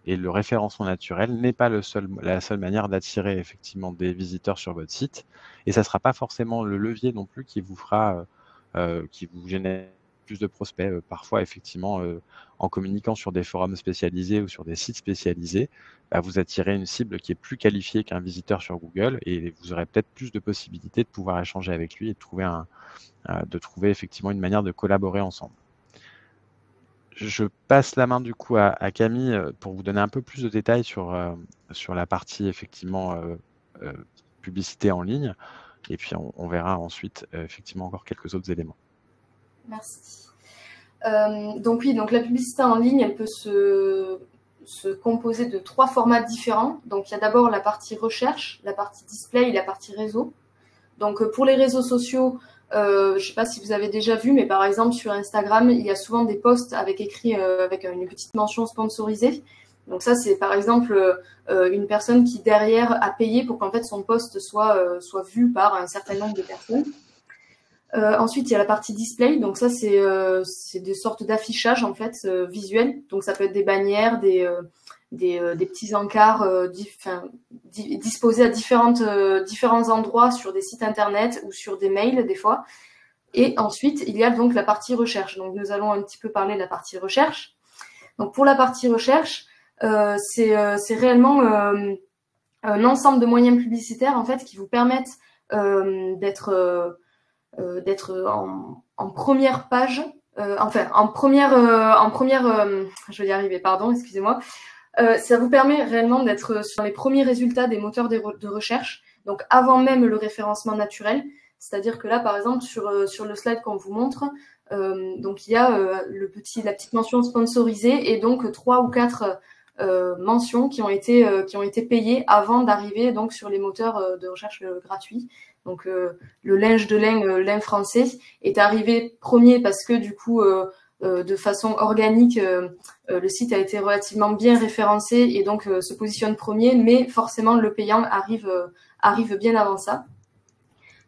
et le référencement naturel n'est pas la seule manière d'attirer effectivement des visiteurs sur votre site. Et ça ne sera pas forcément le levier non plus qui vous fera, qui vous génère plus de prospects. Parfois, effectivement, en communiquant sur des forums spécialisés ou sur des sites spécialisés, vous attirez une cible qui est plus qualifiée qu'un visiteur sur Google et vous aurez peut-être plus de possibilités de pouvoir échanger avec lui et de trouver effectivement une manière de collaborer ensemble. Je passe la main du coup à Camille pour vous donner un peu plus de détails sur la partie effectivement publicité en ligne et puis on verra ensuite effectivement encore quelques autres éléments. Merci. Donc oui, donc la publicité en ligne, elle peut se composer de 3 formats différents. Donc il y a d'abord la partie recherche, la partie display et la partie réseau. Donc pour les réseaux sociaux, je ne sais pas si vous avez déjà vu, mais par exemple sur Instagram, il y a souvent des posts avec écrit avec une petite mention sponsorisée. Donc ça, c'est par exemple une personne qui derrière a payé pour qu'en fait son post soit vu par un certain nombre de personnes. Ensuite, il y a la partie display. Donc ça, c'est des sortes d'affichage en fait visuel. Donc ça peut être des bannières, des petits encarts disposés à différents endroits sur des sites internet ou sur des mails des fois. Et ensuite, il y a donc la partie recherche. Donc nous allons un petit peu parler de la partie recherche. Donc pour la partie recherche, c'est réellement un ensemble de moyens publicitaires en fait qui vous permettent d'être en première page enfin, je vais y arriver, pardon, excusez-moi. Ça vous permet réellement d'être sur les premiers résultats des moteurs de recherche, donc avant même le référencement naturel. C'est-à-dire que là, par exemple, sur le slide qu'on vous montre, donc il y a la petite mention sponsorisée et donc 3 ou 4 mentions qui ont été payées avant d'arriver donc sur les moteurs de recherche gratuits. Donc le linge de lin français est arrivé premier parce que du coup de façon organique le site a été relativement bien référencé et donc se positionne premier, mais forcément le payant arrive bien avant ça.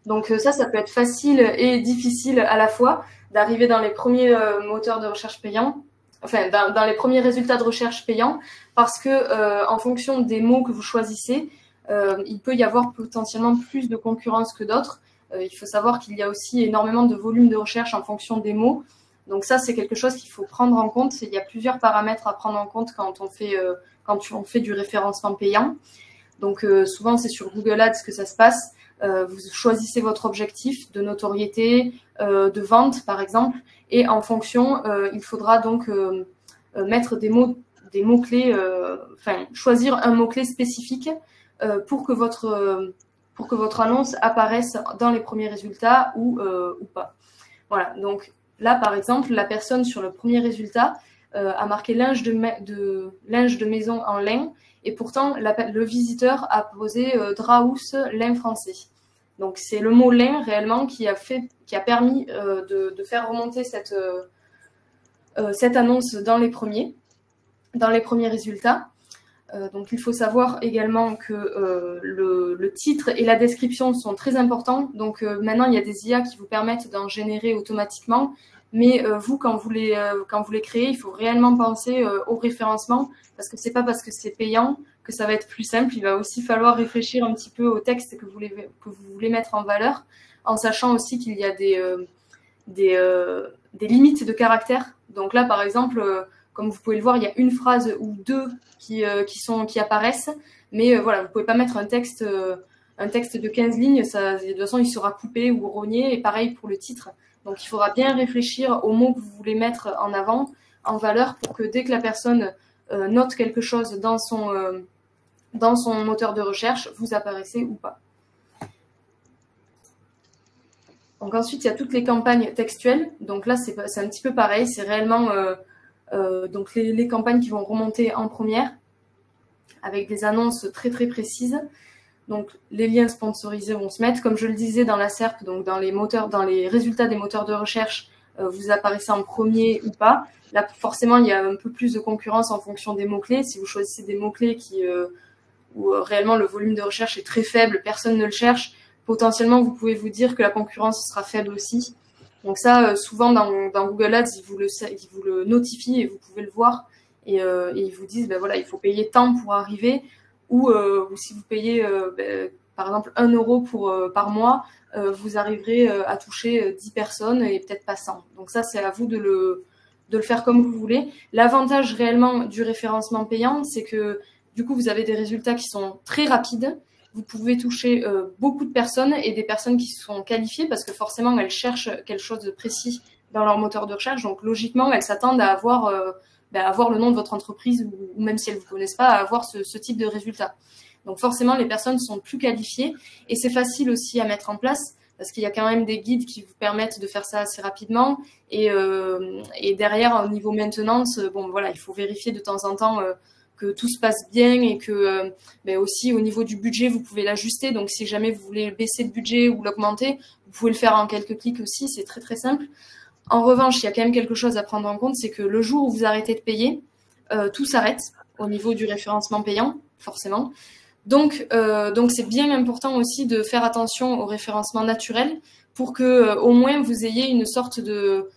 Donc ça peut être facile et difficile à la fois d'arriver dans les premiers moteurs de recherche payants, enfin dans les premiers résultats de recherche payants, parce que en fonction des mots que vous choisissez, il peut y avoir potentiellement plus de concurrence que d'autres. Il faut savoir qu'il y a aussi énormément de volume de recherche en fonction des mots. Donc ça, c'est quelque chose qu'il faut prendre en compte. Il y a plusieurs paramètres à prendre en compte quand on fait du référencement payant. Donc souvent, c'est sur Google Ads que ça se passe. Vous choisissez votre objectif de notoriété, de vente par exemple, et en fonction, il faudra donc mettre des mots-clés, choisir un mot-clé spécifique pour que votre annonce apparaisse dans les premiers résultats ou pas. Voilà, donc là par exemple, la personne sur le premier résultat a marqué linge de maison en lin, et pourtant le visiteur a posé Draus lin français. Donc c'est le mot lin réellement qui a permis de faire remonter cette annonce dans les premiers résultats. Donc il faut savoir également que le titre et la description sont très importants. Donc maintenant il y a des IA qui vous permettent d'en générer automatiquement, mais vous quand vous les créez, il faut réellement penser au référencement, parce que c'est pas parce que c'est payant que ça va être plus simple. Il va aussi falloir réfléchir un petit peu au texte que vous voulez mettre en valeur, en sachant aussi qu'il y a des limites de caractères. Donc là par exemple, comme vous pouvez le voir, il y a une phrase ou deux qui apparaissent, mais voilà, vous ne pouvez pas mettre un texte de 15 lignes, ça, de toute façon il sera coupé ou rogné, et pareil pour le titre. Donc il faudra bien réfléchir aux mots que vous voulez mettre en avant, en valeur, pour que dès que la personne note quelque chose dans son moteur de recherche, vous apparaissez ou pas. Donc ensuite, il y a toutes les campagnes textuelles. Donc là, c'est un petit peu pareil, c'est réellement donc les campagnes qui vont remonter en première avec des annonces très très précises. Donc les liens sponsorisés vont se mettre, comme je le disais dans la SERP, donc dans les résultats des moteurs de recherche, vous apparaissez en premier ou pas. Là forcément il y a un peu plus de concurrence en fonction des mots-clés. Si vous choisissez des mots-clés où réellement le volume de recherche est très faible, personne ne le cherche, potentiellement vous pouvez vous dire que la concurrence sera faible aussi. Donc ça, souvent dans Google Ads, ils vous le notifient et vous pouvez le voir. Et ils vous disent, ben voilà, il faut payer tant pour arriver. Ou si vous payez, par exemple, 1 euro par mois, vous arriverez à toucher 10 personnes et peut-être pas 100. Donc ça, c'est à vous de le faire comme vous voulez. L'avantage réellement du référencement payant, c'est que du coup, vous avez des résultats qui sont très rapides. Vous pouvez toucher beaucoup de personnes et des personnes qui sont qualifiées parce que forcément, elles cherchent quelque chose de précis dans leur moteur de recherche. Donc, logiquement, elles s'attendent à avoir le nom de votre entreprise ou même si elles ne vous connaissent pas, à avoir ce type de résultat. Donc, forcément, les personnes sont plus qualifiées et c'est facile aussi à mettre en place parce qu'il y a quand même des guides qui vous permettent de faire ça assez rapidement. Et derrière, au niveau maintenance, bon, voilà, il faut vérifier de temps en temps que tout se passe bien et que aussi au niveau du budget, vous pouvez l'ajuster. Donc, si jamais vous voulez baisser le budget ou l'augmenter, vous pouvez le faire en quelques clics aussi. C'est très, très simple. En revanche, il y a quand même quelque chose à prendre en compte, c'est que le jour où vous arrêtez de payer, tout s'arrête au niveau du référencement payant, forcément. Donc c'est bien important aussi de faire attention au référencement naturel pour que au moins vous ayez une sorte de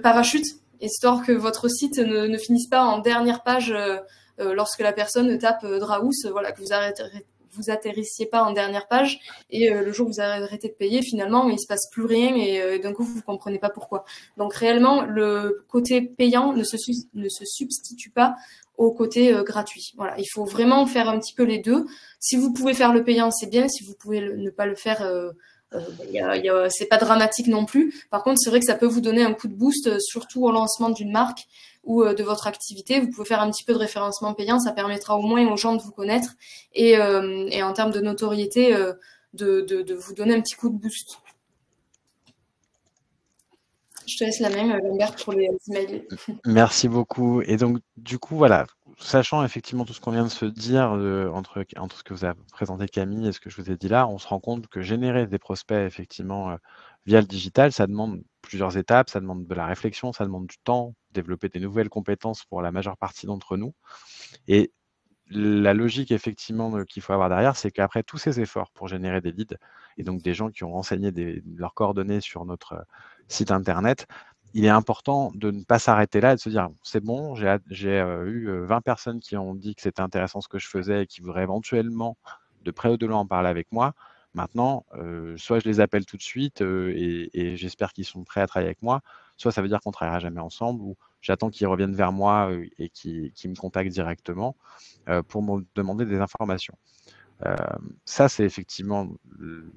parachute, histoire que votre site ne finisse pas en dernière page lorsque la personne tape Draus, voilà, que vous atterrissiez pas en dernière page et le jour où vous arrêtez de payer, finalement, il se passe plus rien et d'un coup, vous comprenez pas pourquoi. Donc, réellement, le côté payant ne se substitue pas au côté gratuit. Voilà, il faut vraiment faire un petit peu les deux. Si vous pouvez faire le payant, c'est bien. Si vous pouvez ne pas le faire, c'est pas dramatique non plus. Par contre, c'est vrai que ça peut vous donner un coup de boost, surtout au lancement d'une marque ou de votre activité. Vous pouvez faire un petit peu de référencement payant, ça permettra au moins aux gens de vous connaître et en termes de notoriété, de vous donner un petit coup de boost. Je te laisse la même, Lambert, pour les emails. Merci beaucoup. Et donc, du coup, voilà, sachant effectivement tout ce qu'on vient de se dire entre ce que vous avez présenté Camille et ce que je vous ai dit là, on se rend compte que générer des prospects effectivement via le digital, ça demande plusieurs étapes, ça demande de la réflexion, ça demande du temps, développer des nouvelles compétences pour la majeure partie d'entre nous. Et la logique effectivement qu'il faut avoir derrière, c'est qu'après tous ces efforts pour générer des leads et donc des gens qui ont renseigné leurs coordonnées sur notre site internet, il est important de ne pas s'arrêter là et de se dire c'est bon, j'ai eu 20 personnes qui ont dit que c'était intéressant ce que je faisais et qui voudraient éventuellement de près ou de loin en parler avec moi. Maintenant, soit je les appelle tout de suite et j'espère qu'ils sont prêts à travailler avec moi, soit ça veut dire qu'on ne travaillera jamais ensemble ou j'attends qu'ils reviennent vers moi et qu'ils me contactent directement pour me demander des informations. Ça, c'est effectivement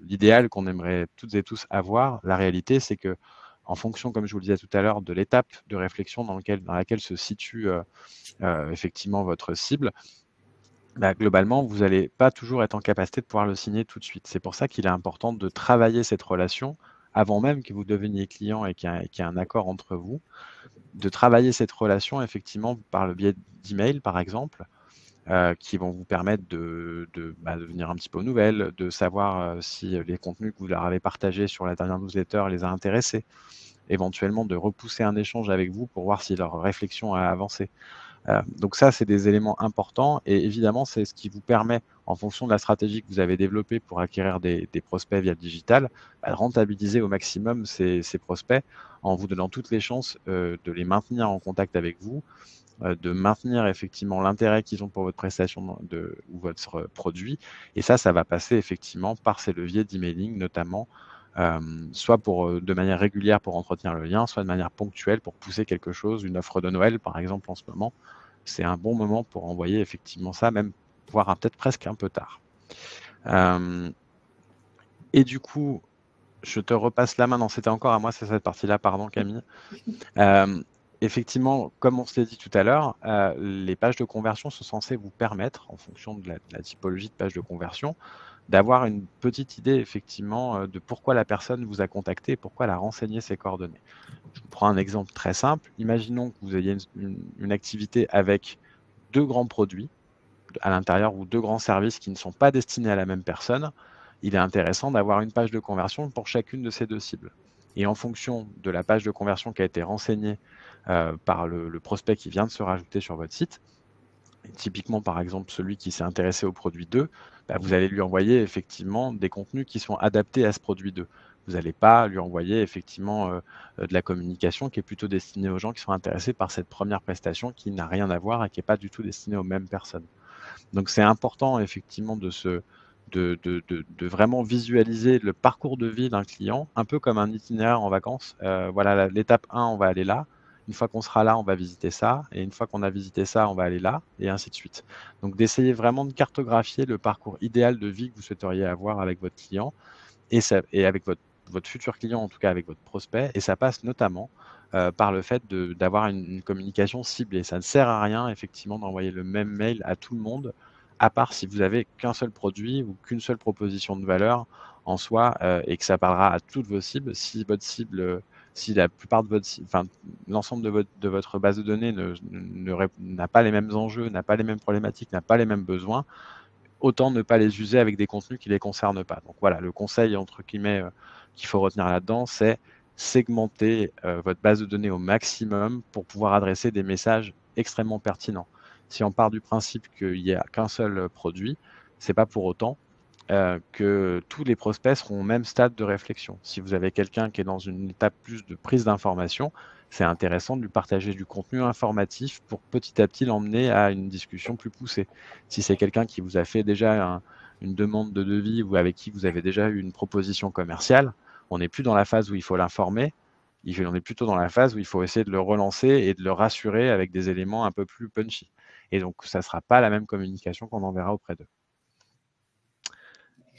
l'idéal qu'on aimerait toutes et tous avoir. La réalité, c'est que en fonction, comme je vous le disais tout à l'heure, de l'étape de réflexion dans laquelle se situe effectivement votre cible, bah, globalement, vous n'allez pas toujours être en capacité de pouvoir le signer tout de suite. C'est pour ça qu'il est important de travailler cette relation avant même que vous deveniez client et qu'il y ait un accord entre vous, de travailler cette relation effectivement par le biais d'emails, par exemple, qui vont vous permettre de venir un petit peu aux nouvelles, de savoir si les contenus que vous leur avez partagés sur la dernière newsletter les a intéressés, éventuellement de repousser un échange avec vous pour voir si leur réflexion a avancé. Donc ça, c'est des éléments importants et évidemment, c'est ce qui vous permet, en fonction de la stratégie que vous avez développée pour acquérir des prospects via le digital, de rentabiliser au maximum ces prospects en vous donnant toutes les chances de les maintenir en contact avec vous, de maintenir effectivement l'intérêt qu'ils ont pour votre prestation ou votre produit. Et ça va passer effectivement par ces leviers d'emailing notamment, soit de manière régulière pour entretenir le lien, soit de manière ponctuelle pour pousser quelque chose, une offre de Noël par exemple en ce moment. C'est un bon moment pour envoyer effectivement ça, même voire peut-être presque un peu tard. Et du coup, je te repasse la main. Non, c'était encore à moi, c'est cette partie-là, pardon Camille. Effectivement, comme on se l'a dit tout à l'heure, les pages de conversion sont censées vous permettre, en fonction de la typologie de page de conversion, d'avoir une petite idée effectivement de pourquoi la personne vous a contacté, pourquoi elle a renseigné ses coordonnées. Je vous prends un exemple très simple. Imaginons que vous ayez une activité avec 2 grands produits à l'intérieur ou 2 grands services qui ne sont pas destinés à la même personne. Il est intéressant d'avoir une page de conversion pour chacune de ces 2 cibles. Et en fonction de la page de conversion qui a été renseignée par le prospect qui vient de se rajouter sur votre site, et typiquement par exemple celui qui s'est intéressé au produit 2, vous allez lui envoyer effectivement des contenus qui sont adaptés à ce produit 2. Vous n'allez pas lui envoyer effectivement de la communication qui est plutôt destinée aux gens qui sont intéressés par cette première prestation qui n'a rien à voir et qui n'est pas du tout destinée aux mêmes personnes. Donc c'est important effectivement de vraiment visualiser le parcours de vie d'un client, un peu comme un itinéraire en vacances. Voilà, l'étape 1, on va aller là. Une fois qu'on sera là, on va visiter ça. Et une fois qu'on a visité ça, on va aller là, et ainsi de suite. Donc d'essayer vraiment de cartographier le parcours idéal de vie que vous souhaiteriez avoir avec votre client et avec votre futur client, en tout cas avec votre prospect. Et ça passe notamment par le fait d'avoir une communication ciblée. Ça ne sert à rien, effectivement, d'envoyer le même mail à tout le monde, à part si vous n'avez qu'un seul produit ou qu'une seule proposition de valeur en soi et que ça parlera à toutes vos cibles. Si votre cible, si la plupart de votre cible, enfin, l'ensemble de votre base de données n'a pas les mêmes enjeux, n'a pas les mêmes problématiques, n'a pas les mêmes besoins, autant ne pas les user avec des contenus qui ne les concernent pas. Donc voilà, le conseil, entre guillemets, qu'il faut retenir là-dedans, c'est segmenter votre base de données au maximum pour pouvoir adresser des messages extrêmement pertinents. Si on part du principe qu'il n'y a qu'un seul produit, ce n'est pas pour autant que tous les prospects seront au même stade de réflexion. Si vous avez quelqu'un qui est dans une étape plus de prise d'information, c'est intéressant de lui partager du contenu informatif pour petit à petit l'emmener à une discussion plus poussée. Si c'est quelqu'un qui vous a fait déjà une demande de devis ou avec qui vous avez déjà eu une proposition commerciale, on n'est plus dans la phase où il faut l'informer, on est plutôt dans la phase où il faut essayer de le relancer et de le rassurer avec des éléments un peu plus punchy. Et donc, ça ne sera pas la même communication qu'on enverra auprès d'eux.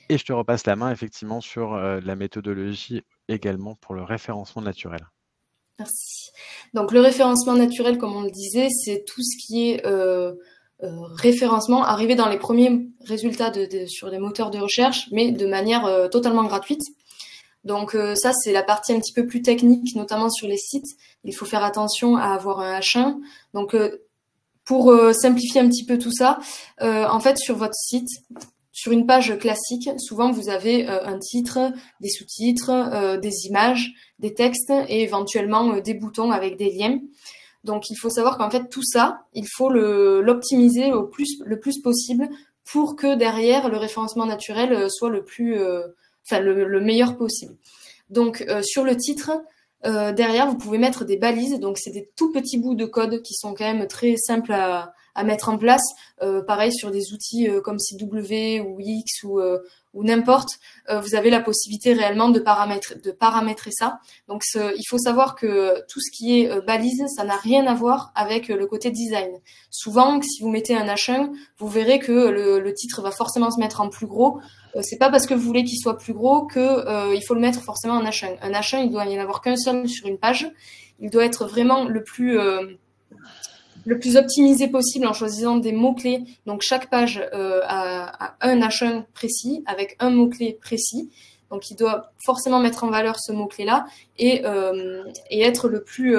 Et je te repasse la main effectivement sur la méthodologie également pour le référencement naturel. Merci. Donc le référencement naturel, comme on le disait, c'est tout ce qui est référencement, arriver dans les premiers résultats sur les moteurs de recherche, mais de manière totalement gratuite. Donc ça, c'est la partie un petit peu plus technique, notamment sur les sites. Il faut faire attention à avoir un H1. Donc pour simplifier un petit peu tout ça, en fait, sur votre site, sur une page classique, souvent vous avez un titre, des sous-titres, des images, des textes et éventuellement des boutons avec des liens. Donc il faut savoir qu'en fait tout ça, il faut l'optimiser le plus possible pour que derrière le référencement naturel soit le meilleur possible. Donc sur le titre, derrière vous pouvez mettre des balises, donc c'est des tout petits bouts de code qui sont quand même très simples à mettre en place. Pareil sur des outils comme CW ou X ou n'importe, vous avez la possibilité réellement de paramétrer ça. Donc il faut savoir que tout ce qui est balise, ça n'a rien à voir avec le côté design. Souvent, si vous mettez un H1, vous verrez que le titre va forcément se mettre en plus gros. C'est pas parce que vous voulez qu'il soit plus gros que il faut le mettre forcément en H1. Un H1, il doit y en avoir qu'un seul sur une page. Il doit être vraiment le plus optimisé possible en choisissant des mots-clés. Donc, chaque page a un H1 précis avec un mot-clé précis. Donc, il doit forcément mettre en valeur ce mot-clé-là et être le plus...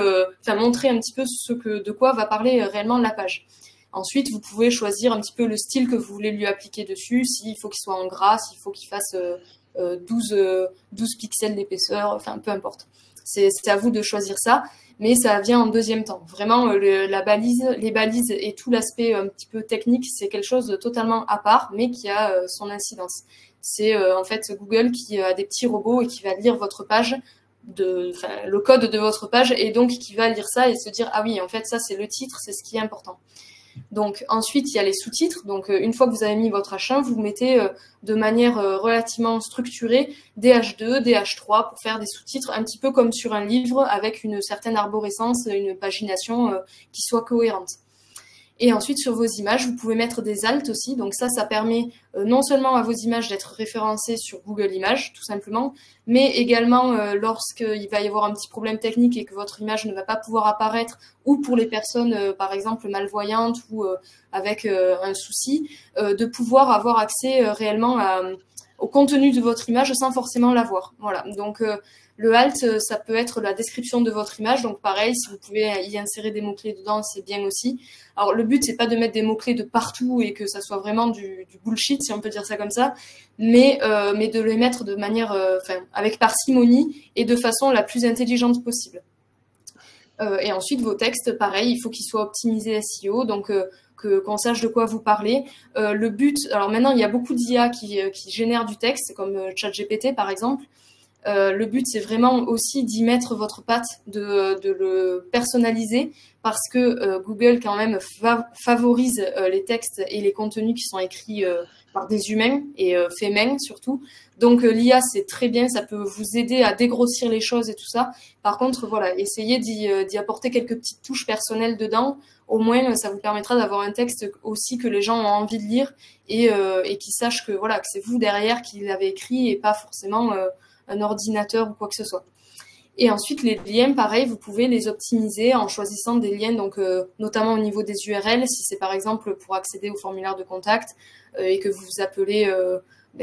montrer un petit peu de quoi va parler réellement la page. Ensuite, vous pouvez choisir un petit peu le style que vous voulez lui appliquer dessus, s'il faut qu'il soit en gras, s'il faut qu'il fasse 12 pixels d'épaisseur, enfin, peu importe. C'est à vous de choisir ça. Mais ça vient en deuxième temps. Vraiment, les balises et tout l'aspect un petit peu technique, c'est quelque chose de totalement à part, mais qui a son incidence. C'est en fait Google qui a des petits robots et qui va lire votre page, le code de votre page, et donc qui va lire ça et se dire ah oui, en fait ça c'est le titre, c'est ce qui est important. Donc ensuite, il y a les sous-titres. Donc une fois que vous avez mis votre H1, vous mettez de manière relativement structurée des H2, des H3 pour faire des sous-titres un petit peu comme sur un livre avec une certaine arborescence, une pagination qui soit cohérente. Et ensuite, sur vos images, vous pouvez mettre des alt aussi. Donc ça permet non seulement à vos images d'être référencées sur Google Images, tout simplement, mais également lorsqu'il va y avoir un petit problème technique et que votre image ne va pas pouvoir apparaître, ou pour les personnes, par exemple, malvoyantes ou avec un souci, de pouvoir avoir accès réellement au contenu de votre image sans forcément la voir. Voilà. Donc le alt, ça peut être la description de votre image. Donc pareil, si vous pouvez y insérer des mots-clés dedans, c'est bien aussi. Alors le but, c'est pas de mettre des mots-clés de partout et que ça soit vraiment du bullshit, si on peut dire ça comme ça, mais de les mettre de manière, avec parcimonie et de façon la plus intelligente possible. Et ensuite, vos textes, pareil, il faut qu'ils soient optimisés SEO, donc qu'on sache de quoi vous parlez. Le but, alors maintenant, il y a beaucoup d'IA qui génèrent du texte, comme ChatGPT par exemple. Le but, c'est vraiment aussi d'y mettre votre patte, de le personnaliser, parce que Google, quand même, favorise les textes et les contenus qui sont écrits par des humains et faits main, surtout. Donc, l'IA, c'est très bien, ça peut vous aider à dégrossir les choses et tout ça. Par contre, voilà, essayez d'y apporter quelques petites touches personnelles dedans. Au moins, ça vous permettra d'avoir un texte aussi que les gens ont envie de lire et qui sachent que, voilà, que c'est vous derrière qui l'avez écrit et pas forcément un ordinateur ou quoi que ce soit. Et ensuite, les liens, pareil, vous pouvez les optimiser en choisissant des liens, donc notamment au niveau des URL, si c'est par exemple pour accéder au formulaire de contact et que vous vous appelez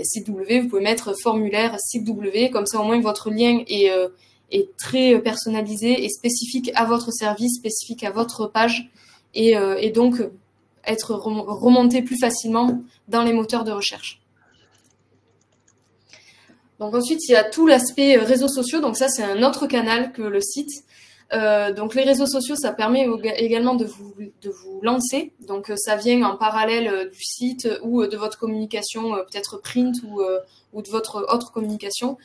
site W, vous pouvez mettre formulaire site W, comme ça au moins votre lien est très personnalisé et spécifique à votre service, spécifique à votre page et donc être remonté plus facilement dans les moteurs de recherche. Donc ensuite, il y a tout l'aspect réseaux sociaux. Donc ça, c'est un autre canal que le site. Donc les réseaux sociaux, ça permet également de vous lancer. Donc ça vient en parallèle du site ou de votre communication, peut-être print ou de votre autre communication.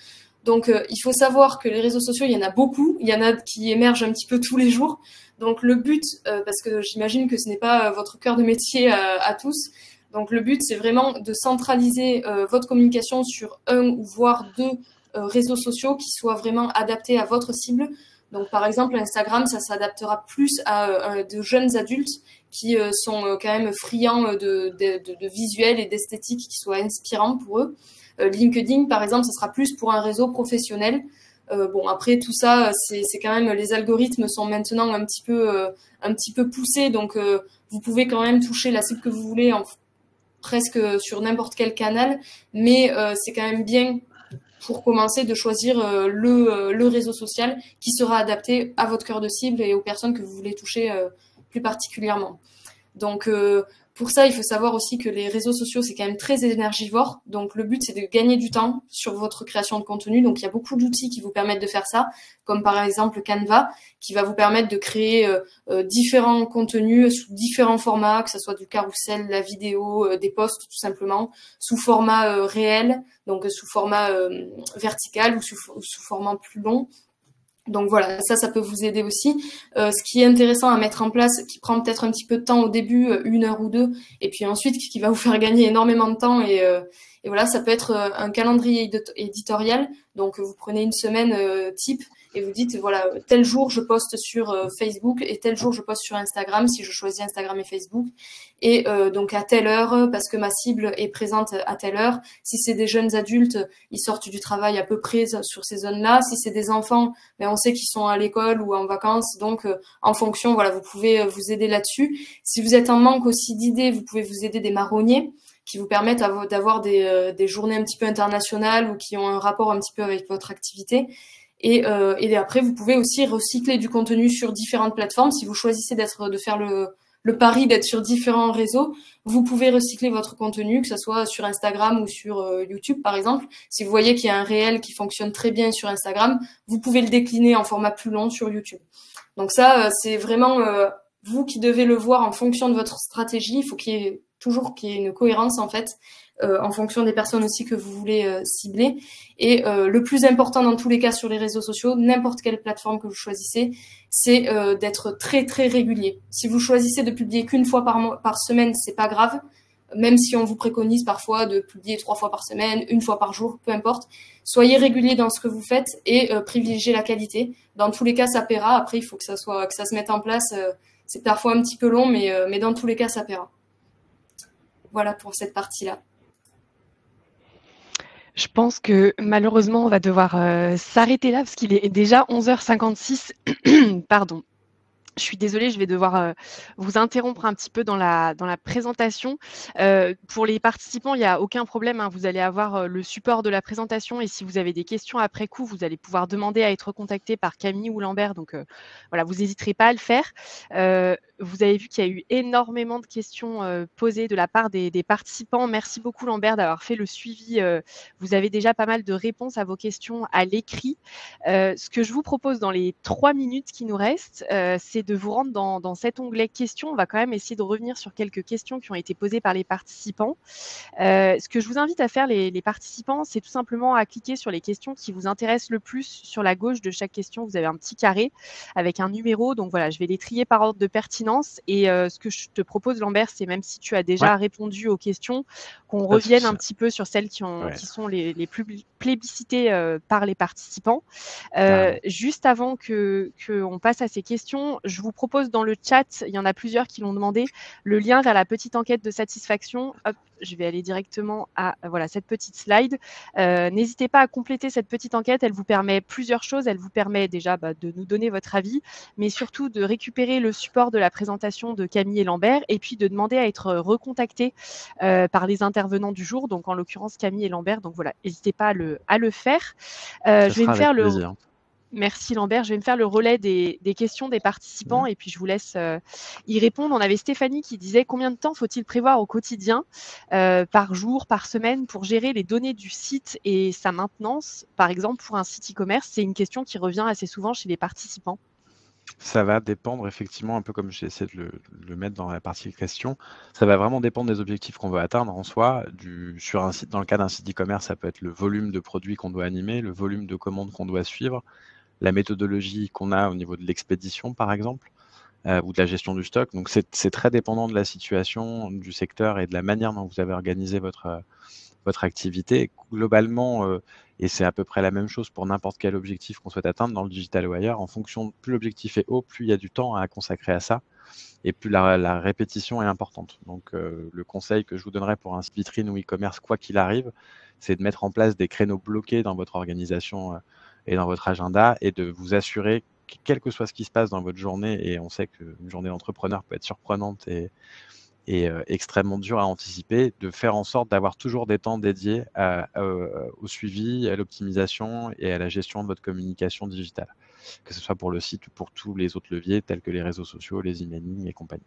Donc il faut savoir que les réseaux sociaux, il y en a beaucoup. Il y en a qui émergent un petit peu tous les jours. Donc le but, parce que j'imagine que ce n'est pas votre cœur de métier à tous, donc le but, c'est vraiment de centraliser votre communication sur un ou voire deux réseaux sociaux qui soient vraiment adaptés à votre cible. Donc par exemple, Instagram, ça s'adaptera plus à de jeunes adultes qui sont quand même friands de visuels et d'esthétique qui soient inspirants pour eux. LinkedIn, par exemple, ce sera plus pour un réseau professionnel. Bon, après tout ça, c'est quand même, les algorithmes sont maintenant un petit peu poussés, donc vous pouvez quand même toucher la cible que vous voulez presque sur n'importe quel canal, mais c'est quand même bien pour commencer de choisir le réseau social qui sera adapté à votre cœur de cible et aux personnes que vous voulez toucher plus particulièrement. Donc pour ça, il faut savoir aussi que les réseaux sociaux, c'est quand même très énergivore. Donc le but, c'est de gagner du temps sur votre création de contenu. Donc il y a beaucoup d'outils qui vous permettent de faire ça, comme par exemple Canva, qui va vous permettre de créer différents contenus sous différents formats, que ce soit du carrousel, la vidéo, des posts tout simplement, sous format réel, donc sous format vertical ou sous format plus long. Donc voilà, ça peut vous aider aussi. Ce qui est intéressant à mettre en place, qui prend peut-être un petit peu de temps au début, 1 heure ou 2, et puis ensuite qui va vous faire gagner énormément de temps. Et voilà, ça peut être un calendrier éditorial. Donc vous prenez une semaine type et vous dites, voilà, tel jour je poste sur Facebook et tel jour je poste sur Instagram, si je choisis Instagram et Facebook. Et donc à telle heure, parce que ma cible est présente à telle heure. Si c'est des jeunes adultes, ils sortent du travail à peu près sur ces zones-là. Si c'est des enfants, mais on sait qu'ils sont à l'école ou en vacances. Donc en fonction, voilà, vous pouvez vous aider là-dessus. Si vous êtes en manque aussi d'idées, vous pouvez vous aider des marronniers qui vous permettent d'avoir des journées un petit peu internationales ou qui ont un rapport un petit peu avec votre activité. Et après, vous pouvez aussi recycler du contenu sur différentes plateformes. Si vous choisissez de faire le pari d'être sur différents réseaux, vous pouvez recycler votre contenu, que ce soit sur Instagram ou sur YouTube, par exemple. Si vous voyez qu'il y a un réel qui fonctionne très bien sur Instagram, vous pouvez le décliner en format plus long sur YouTube. Donc ça, c'est vraiment vous qui devez le voir en fonction de votre stratégie. Il faut qu'il y ait une cohérence, en fait, en fonction des personnes aussi que vous voulez cibler. Et le plus important dans tous les cas sur les réseaux sociaux, n'importe quelle plateforme que vous choisissez, c'est d'être très très régulier. Si vous choisissez de publier qu'une fois par semaine, c'est pas grave, même si on vous préconise parfois de publier 3 fois par semaine, 1 fois par jour, peu importe. Soyez régulier dans ce que vous faites et privilégiez la qualité. Dans tous les cas, ça paiera. Après, il faut que ça se mette en place. C'est parfois un petit peu long, mais dans tous les cas, ça paiera. Voilà pour cette partie-là. Je pense que malheureusement, on va devoir s'arrêter là parce qu'il est déjà 11h56. Pardon. Je suis désolée, je vais devoir vous interrompre un petit peu dans la présentation. Pour les participants, il n'y a aucun problème, hein, vous allez avoir le support de la présentation et si vous avez des questions après coup, vous allez pouvoir demander à être contacté par Camille ou Lambert. Donc voilà, vous n'hésiterez pas à le faire. Vous avez vu qu'il y a eu énormément de questions posées de la part des participants. Merci beaucoup Lambert d'avoir fait le suivi. Vous avez déjà pas mal de réponses à vos questions à l'écrit. Ce que je vous propose dans les 3 minutes qui nous restent, c'est de vous rendre dans cet onglet questions. On va quand même essayer de revenir sur quelques questions qui ont été posées par les participants. Ce que je vous invite à faire, les participants, c'est tout simplement à cliquer sur les questions qui vous intéressent le plus. Sur la gauche de chaque question, vous avez un petit carré avec un numéro. Donc voilà, je vais les trier par ordre de pertinence. Et ce que je te propose, Lambert, c'est même si tu as déjà répondu aux questions, qu'on revienne un petit peu sur celles qui sont les plus plébiscitées par les participants. Juste avant qu'on passe à ces questions, je vous propose dans le chat, il y en a plusieurs qui l'ont demandé, le lien vers la petite enquête de satisfaction. Hop, je vais aller directement à voilà, cette petite slide. N'hésitez pas à compléter cette petite enquête, elle vous permet plusieurs choses. Elle vous permet déjà de nous donner votre avis, mais surtout de récupérer le support de la présentation de Camille et Lambert et puis de demander à être recontacté par les intervenants du jour, donc en l'occurrence Camille et Lambert. Donc voilà, n'hésitez pas à le faire. Je vais me faire le... Merci Lambert. Je vais me faire le relais des questions des participants et puis je vous laisse y répondre. On avait Stéphanie qui disait combien de temps faut-il prévoir au quotidien, par jour, par semaine, pour gérer les données du site et sa maintenance, par exemple pour un site e-commerce? C'est une question qui revient assez souvent chez les participants. Ça va dépendre effectivement, un peu comme j'ai essayé de le mettre dans la partie question, ça va vraiment dépendre des objectifs qu'on veut atteindre en soi. Sur un site, dans le cas d'un site e-commerce, ça peut être le volume de produits qu'on doit animer, le volume de commandes qu'on doit suivre, la méthodologie qu'on a au niveau de l'expédition par exemple, ou de la gestion du stock. Donc c'est très dépendant de la situation, du secteur et de la manière dont vous avez organisé votre activité. Globalement, et c'est à peu près la même chose pour n'importe quel objectif qu'on souhaite atteindre dans le digital ou ailleurs, en fonction, plus l'objectif est haut, plus il y a du temps à consacrer à ça. et plus la répétition est importante. Donc, le conseil que je vous donnerais pour un site vitrine ou e-commerce, quoi qu'il arrive, c'est de mettre en place des créneaux bloqués dans votre organisation et dans votre agenda, et de vous assurer, quel que soit ce qui se passe dans votre journée, et on sait qu'une journée d'entrepreneur peut être surprenante et extrêmement dure à anticiper, de faire en sorte d'avoir toujours des temps dédiés au suivi, à l'optimisation et à la gestion de votre communication digitale, que ce soit pour le site ou pour tous les autres leviers tels que les réseaux sociaux, les emailing et compagnie.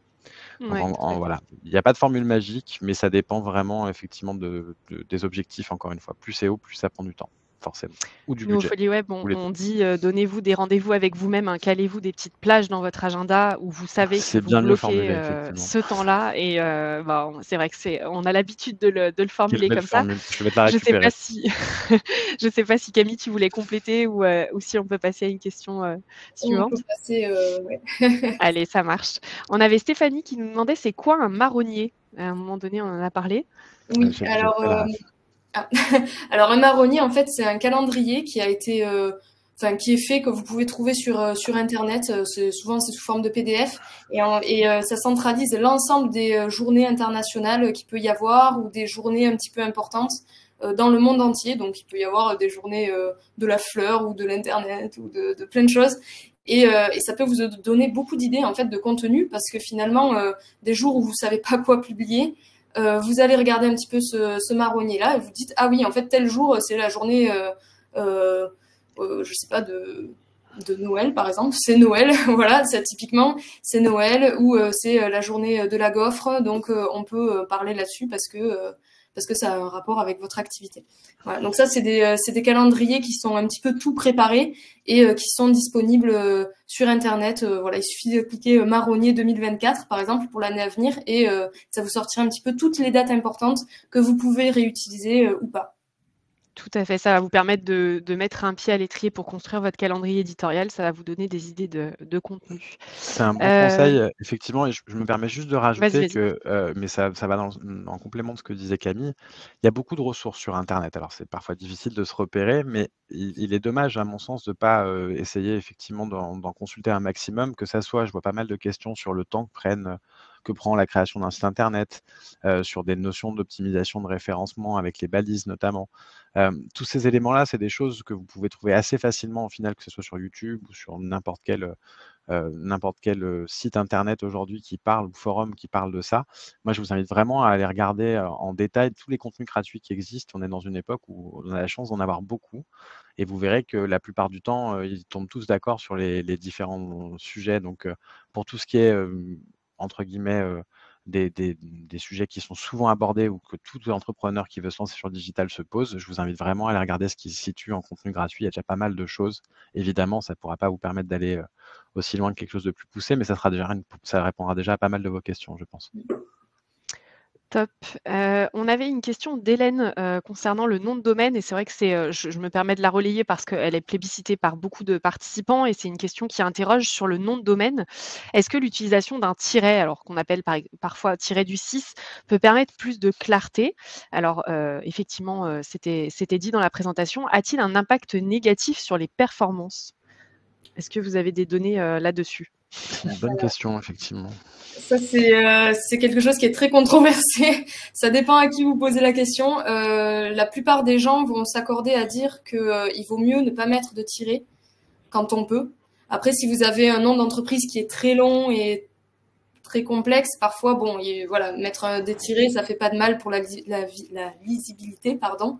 Donc Ouais, voilà, il n'y a pas de formule magique, mais ça dépend vraiment effectivement des objectifs, encore une fois. Plus c'est haut, plus ça prend du temps, forcément, ou du Nous, au budget, Folie Web, ou les 2. on dit donnez-vous des rendez-vous avec vous-même, hein, calez-vous des petites plages dans votre agenda où vous savez que C'est vous bien mieux bloquez formulé, effectivement. ce temps-là. Et c'est vrai que on a l'habitude de le Quelle formuler belle comme ça. formule, je vais te la Je sais pas récupérer. si, je sais pas si Camille, tu voulais compléter ou si on peut passer à une question On peut suivante. passer, ouais. Allez, ça marche. On avait Stéphanie qui nous demandait c'est quoi un marronnier? À un moment donné, on en a parlé. Oui, J'ai pas la ref. alors un marronnier, en fait, c'est un calendrier qui a été, qui est fait, que vous pouvez trouver sur Internet. Souvent, c'est sous forme de PDF. Ça centralise l'ensemble des journées internationales qu'il peut y avoir, ou des journées un petit peu importantes dans le monde entier. Donc, il peut y avoir des journées de la fleur ou de l'Internet ou de plein de choses. Et ça peut vous donner beaucoup d'idées, en fait, de contenu, parce que finalement, des jours où vous savez pas quoi publier, vous allez regarder un petit peu ce marronnier-là et vous dites, ah oui, en fait, tel jour, c'est la journée, je sais pas, de Noël, par exemple. C'est Noël, voilà, ça, typiquement, c'est Noël, ou c'est la journée de la gaufre. Donc, on peut parler là-dessus parce que ça a un rapport avec votre activité. Voilà. Donc ça, c'est des calendriers qui sont un petit peu tout préparés et qui sont disponibles sur Internet. Voilà, il suffit de cliquer marronnier 2024, par exemple, pour l'année à venir, et ça vous sortira un petit peu toutes les dates importantes que vous pouvez réutiliser ou pas. Tout à fait, ça va vous permettre de mettre un pied à l'étrier pour construire votre calendrier éditorial. Ça va vous donner des idées de contenu. C'est un bon conseil, effectivement, et je me permets juste de Vas-y, rajouter vas-y. que, mais ça va en complément de ce que disait Camille. Il y a beaucoup de ressources sur internet. Alors c'est parfois difficile de se repérer, mais il est dommage, à mon sens, de pas, essayer effectivement d'en consulter un maximum, que ça soit, je vois pas mal de questions sur le temps que prend la création d'un site internet, sur des notions d'optimisation de référencement avec les balises notamment. Tous ces éléments-là, c'est des choses que vous pouvez trouver assez facilement au final, que ce soit sur YouTube ou sur n'importe quel site internet aujourd'hui qui parle, ou forum qui parle de ça. Moi, je vous invite vraiment à aller regarder en détail tous les contenus gratuits qui existent. On est dans une époque où on a la chance d'en avoir beaucoup, et vous verrez que la plupart du temps, ils tombent tous d'accord sur les différents sujets. Donc, pour tout ce qui est, entre guillemets, des sujets qui sont souvent abordés, ou que tout entrepreneur qui veut se lancer sur le digital se pose, je vous invite vraiment à aller regarder ce qui se situe en contenu gratuit. Il y a déjà pas mal de choses. Évidemment, ça ne pourra pas vous permettre d'aller aussi loin que quelque chose de plus poussé, mais ça répondra déjà à pas mal de vos questions, je pense. Top. On avait une question d'Hélène concernant le nom de domaine, et c'est vrai que je me permets de la relayer parce qu'elle est plébiscitée par beaucoup de participants, et c'est une question qui interroge sur le nom de domaine. Est-ce que l'utilisation d'un tiret, alors qu'on appelle parfois tiret du 6, peut permettre plus de clarté? Alors effectivement, c'était dit dans la présentation. A-t-il un impact négatif sur les performances? Est-ce que vous avez des données là-dessus? C'est une bonne question, effectivement. Ça, c'est quelque chose qui est très controversé. Ça dépend à qui vous posez la question. La plupart des gens vont s'accorder à dire qu'il vaut mieux ne pas mettre de tiret quand on peut. Après, si vous avez un nom d'entreprise qui est très long et très complexe, parfois, bon, voilà, mettre des tirets, ça fait pas de mal pour la lisibilité, pardon.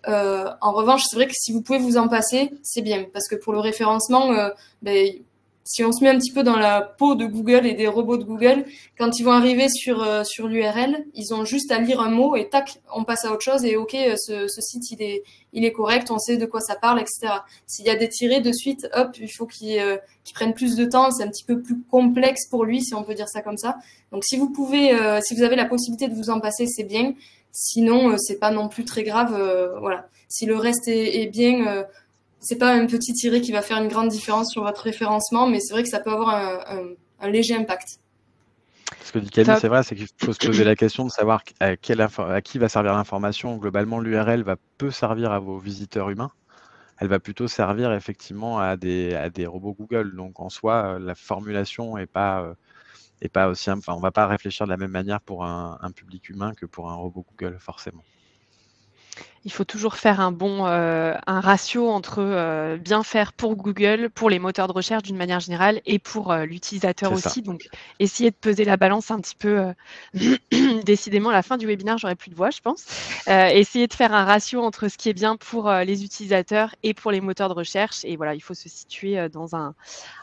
En revanche, c'est vrai que si vous pouvez vous en passer, c'est bien, parce que pour le référencement, si on se met un petit peu dans la peau de Google et des robots de Google, quand ils vont arriver sur l'URL, ils ont juste à lire un mot et tac, on passe à autre chose, et ok, ce site il est correct, on sait de quoi ça parle, etc. S'il y a des tirets de suite, hop, il faut qu'ils prennent plus de temps, c'est un petit peu plus complexe pour lui, si on peut dire ça comme ça. Donc si vous avez la possibilité de vous en passer, c'est bien. Sinon, c'est pas non plus très grave. Voilà. Si le reste est bien, c'est pas un petit tiret qui va faire une grande différence sur votre référencement, mais c'est vrai que ça peut avoir un léger impact. Ce que dit Camille, c'est vrai, c'est qu'il faut se poser la question de savoir à qui va servir l'information. Globalement, l'URL peut servir à vos visiteurs humains. Elle va plutôt servir effectivement à des robots Google. Donc en soi, la formulation n'est pas et pas aussi, enfin, on ne va pas réfléchir de la même manière pour un public humain que pour un robot Google, forcément. Il faut toujours faire un ratio entre bien faire pour Google, pour les moteurs de recherche d'une manière générale et pour l'utilisateur C'est ça. aussi. Donc, essayer de peser la balance un petit peu. Décidément, à la fin du webinaire, j'aurai plus de voix, je pense. Essayer de faire un ratio entre ce qui est bien pour les utilisateurs et pour les moteurs de recherche. Et voilà, il faut se situer dans un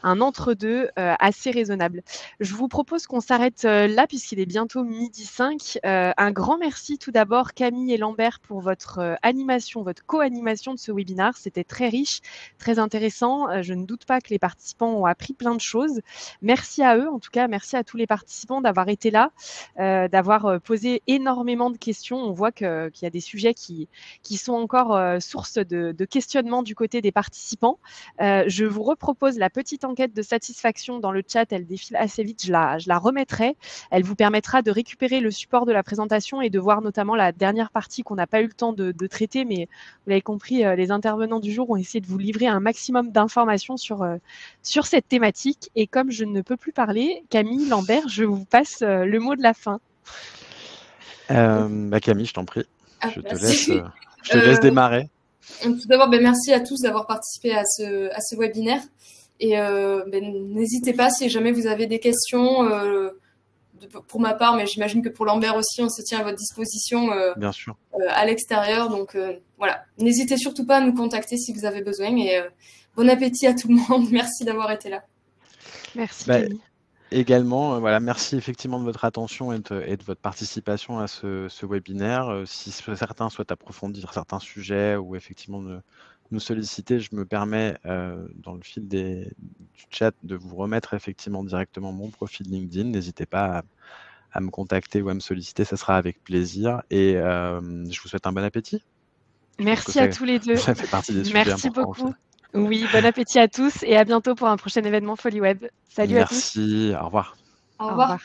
entre-deux assez raisonnable. Je vous propose qu'on s'arrête là puisqu'il est bientôt 12h05. Un grand merci tout d'abord Camille et Lambert pour votre animation, votre co-animation de ce webinaire. C'était très riche, très intéressant. Je ne doute pas que les participants ont appris plein de choses. Merci à eux, en tout cas, merci à tous les participants d'avoir été là, d'avoir posé énormément de questions. On voit qu'il y a des sujets qui sont encore source de questionnement du côté des participants. Je vous repropose la petite enquête de satisfaction dans le chat. Elle défile assez vite, je la remettrai. Elle vous permettra de récupérer le support de la présentation et de voir notamment la dernière partie qu'on n'a pas eu le temps de traiter, mais vous l'avez compris, les intervenants du jour ont essayé de vous livrer un maximum d'informations sur cette thématique. Et comme je ne peux plus parler, Camille, Lambert, je vous passe le mot de la fin. Camille, je t'en prie. Je te laisse démarrer. Tout d'abord, merci à tous d'avoir participé à ce webinaire. Et n'hésitez pas si jamais vous avez des questions, pour ma part, mais j'imagine que pour Lambert aussi, on se tient à votre disposition bien sûr. À l'extérieur. Donc voilà, n'hésitez surtout pas à nous contacter si vous avez besoin. Et bon appétit à tout le monde. Merci d'avoir été là. Merci Camille. Également, merci effectivement de votre attention et de votre participation à ce webinaire. Si certains souhaitent approfondir certains sujets ou effectivement nous solliciter, je me permets dans le fil du chat de vous remettre effectivement directement mon profil LinkedIn. N'hésitez pas à me contacter ou à me solliciter, ça sera avec plaisir. Et je vous souhaite un bon appétit. Merci à tous les deux. Ça fait partie des sujets Merci importants. beaucoup. Oui, bon appétit à tous et à bientôt pour un prochain événement Folie Web. Salut à tous. Merci, au revoir. Au revoir.